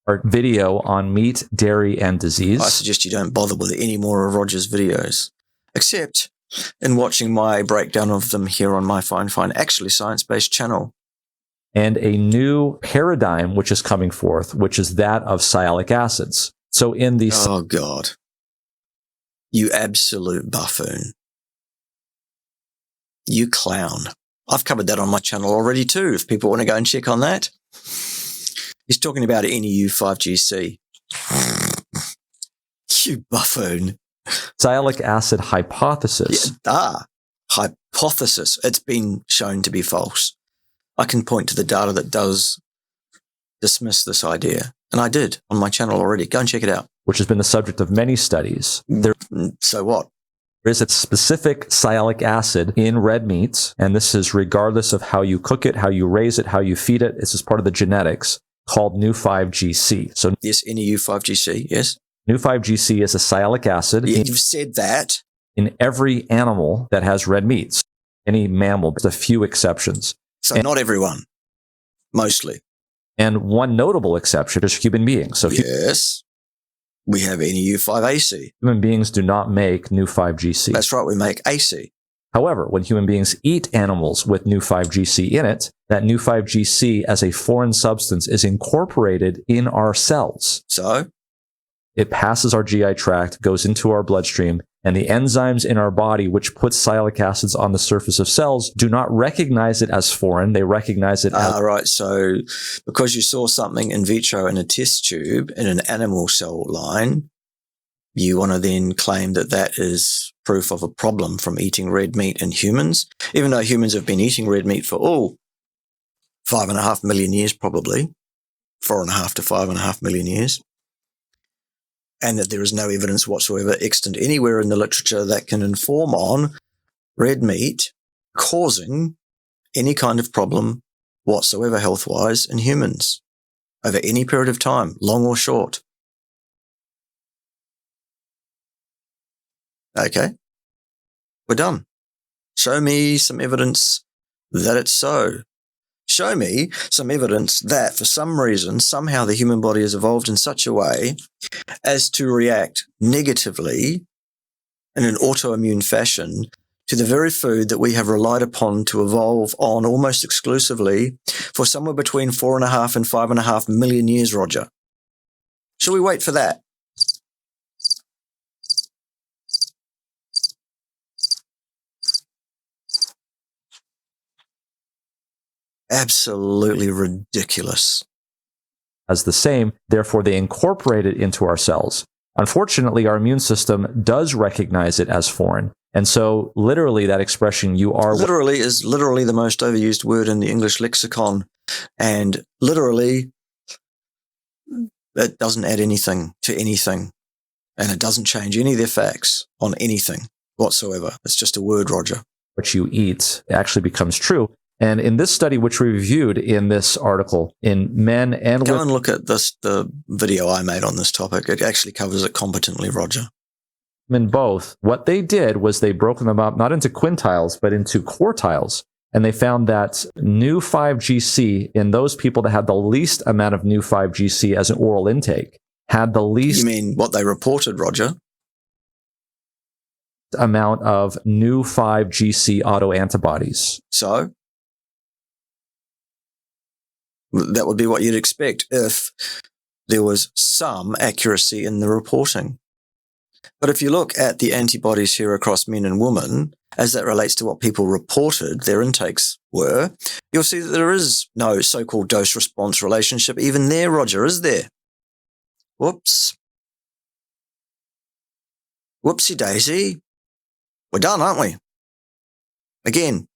Our video on meat, dairy, and disease. I suggest you don't bother with any more of Roger's videos, except in watching my breakdown of them here on my fine, actually science-based channel. And a new paradigm which is coming forth, which is that of sialic acids. So in the... Oh, God. You absolute buffoon. You clown. I've covered that on my channel already too, if people want to go and check on that. He's talking about NEU 5GC. You buffoon. Sialic acid hypothesis. Hypothesis. It's been shown to be false. I can point to the data that does dismiss this idea. And I did on my channel already. Go and check it out. Which has been the subject of many studies. So what? There is a specific sialic acid in red meats, and this is regardless of how you cook it, how you raise it, how you feed it. This is part of the genetics, called NEU5GC. So yes, NEU5GC, yes. NEU5GC is a sialic acid. Yeah, you've said that. In every animal that has red meats. Any mammal, there's a few exceptions. So not everyone, mostly. And one notable exception is human beings. So yes. We have NEU5AC. Human beings do not make NEU5GC. That's right, we make AC. However, when human beings eat animals with NEU5GC in it, that NEU5GC as a foreign substance is incorporated in our cells. So? It passes our GI tract, goes into our bloodstream, and the enzymes in our body, which put sialic acids on the surface of cells, do not recognize it as foreign. They recognize it as... right. So because you saw something in vitro in a test tube in an animal cell line, you want to then claim that that is proof of a problem from eating red meat in humans, even though humans have been eating red meat for, 5.5 million years probably, 4.5 to 5.5 million years. And that there is no evidence whatsoever extant anywhere in the literature that can inform on red meat causing any kind of problem whatsoever health-wise in humans. over any period of time, long or short. Okay, we're done. Show me some evidence that it's so. Show me some evidence that for some reason, somehow the human body has evolved in such a way as to react negatively in an autoimmune fashion to the very food that we have relied upon to evolve on almost exclusively for somewhere between 4.5 and 5.5 million years, Roger. Shall we wait for that? Absolutely ridiculous. As the same, therefore they incorporate it into our cells. Unfortunately, our immune system does recognize it as foreign. And so literally that expression, you are... Literally is literally the most overused word in the English lexicon. And literally, it doesn't add anything to anything. And it doesn't change any of their facts on anything whatsoever. It's just a word, Roger. What you eat actually becomes true. And in this study, which we reviewed in this article, in men and Go women... and look at the video I made on this topic. It actually covers it competently, Roger. In both, what they did was they broke them up not into quintiles, but into quartiles. And they found that new 5GC in those people that had the least amount of new 5GC as an oral intake had the least... You mean what they reported, Roger? ...amount of new 5GC autoantibodies. So? That would be what you'd expect if there was some accuracy in the reporting. But if you look at the antibodies here across men and women, as that relates to what people reported their intakes were, you'll see that there is no so-called dose-response relationship even there, Roger, is there? Whoops. Whoopsie-daisy. We're done, aren't we? Again.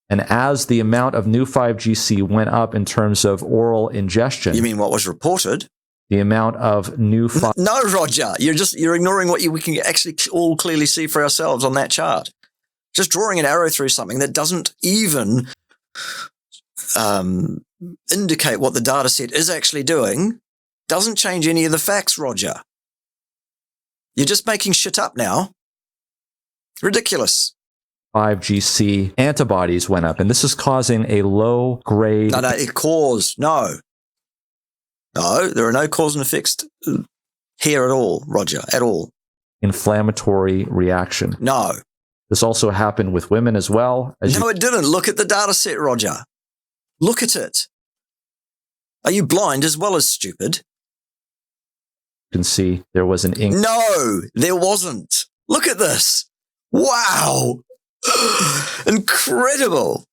And as the amount of new 5GC went up in terms of oral ingestion... You mean what was reported? The amount of new... No, Roger, you're ignoring what we can actually all clearly see for ourselves on that chart. Just drawing an arrow through something that doesn't even indicate what the data set is actually doing doesn't change any of the facts, Roger. You're just making shit up now. Ridiculous. 5GC antibodies went up, and this is causing a low grade... No, it caused... No, there are no cause and effects here at all, Roger, at all. Inflammatory reaction. No. This also happened with women as well. No, it didn't. Look at the data set, Roger. Look at it. Are you blind as well as stupid? You can see there was an... No, there wasn't. Look at this. Wow. Incredible.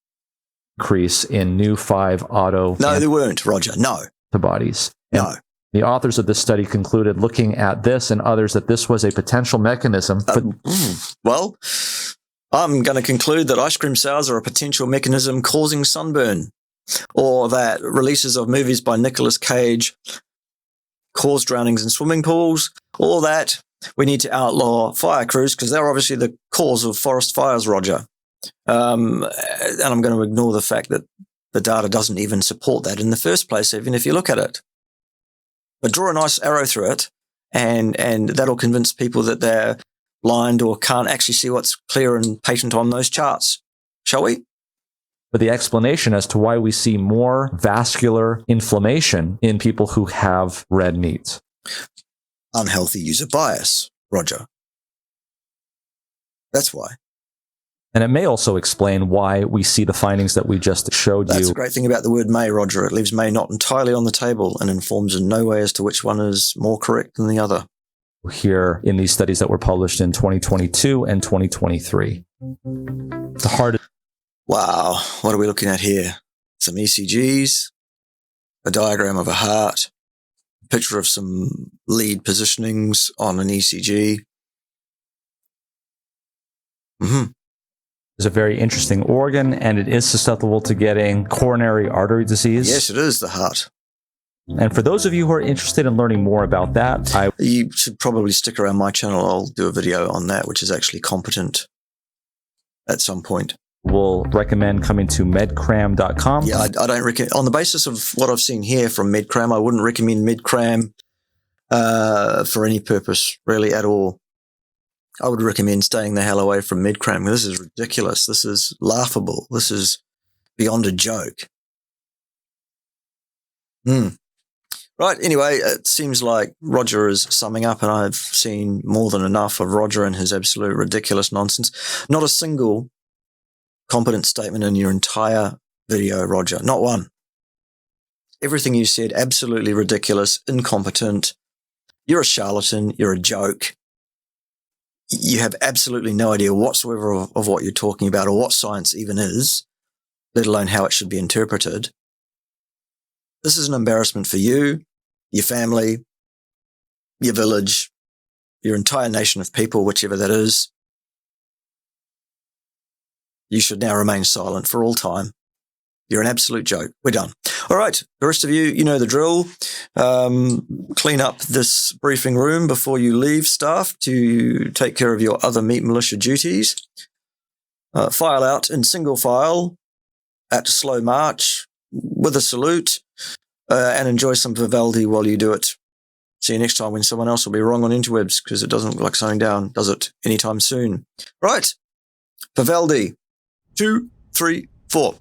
Increase in new 5 auto... No, there weren't, Roger. No. Antibodies. No. The authors of this study concluded, looking at this and others, that this was a potential mechanism. Well, I'm going to conclude that ice cream sours are a potential mechanism causing sunburn, or that releases of movies by Nicolas Cage cause drownings in swimming pools, or that we need to outlaw fire crews because they're obviously the cause of forest fires, Roger. And I'm going to ignore the fact that the data doesn't even support that in the first place, even if you look at it. But draw a nice arrow through it, and that'll convince people that they're blind or can't actually see what's clear and patent on those charts. Shall we? But the explanation as to why we see more vascular inflammation in people who have red meat. Unhealthy user bias, Roger. That's why. And it may also explain why we see the findings that we just showed you. That's the great thing about the word may, Roger. It leaves may not entirely on the table and informs in no way as to which one is more correct than the other. Here in these studies that were published in 2022 and 2023. The hardest. Wow. What are we looking at here? Some ECGs, a diagram of a heart, a picture of some lead positionings on an ECG. Is a very interesting organ, and it is susceptible to getting coronary artery disease. Yes, it is, the heart. And for those of you who are interested in learning more about that, you should probably stick around my channel. I'll do a video on that, which is actually competent at some point. will recommend coming to medcram.com. Yeah, I don't recommend, on the basis of what I've seen here from MedCram, I wouldn't recommend MedCram for any purpose, really, at all. I would recommend staying the hell away from MedCram. This is ridiculous. This is laughable. This is beyond a joke. Right. Anyway, it seems like Roger is summing up, and I've seen more than enough of Roger and his absolute ridiculous nonsense. Not a single competent statement in your entire video, Roger. Not one. Everything you said, absolutely ridiculous, incompetent. You're a charlatan. You're a joke. You have absolutely no idea whatsoever of what you're talking about or what science even is, let alone how it should be interpreted. This is an embarrassment for you, your family, your village, your entire nation of people, whichever that is. You should now remain silent for all time. You're an absolute joke. We're done. All right. The rest of you, you know the drill. Clean up this briefing room before you leave, staff, to take care of your other meat militia duties. File out in single file at slow march with a salute, and enjoy some Vivaldi while you do it. See you next time when someone else will be wrong on interwebs, because it doesn't look like slowing down, does it? Anytime soon. Right. Vivaldi. 2, 3, 4.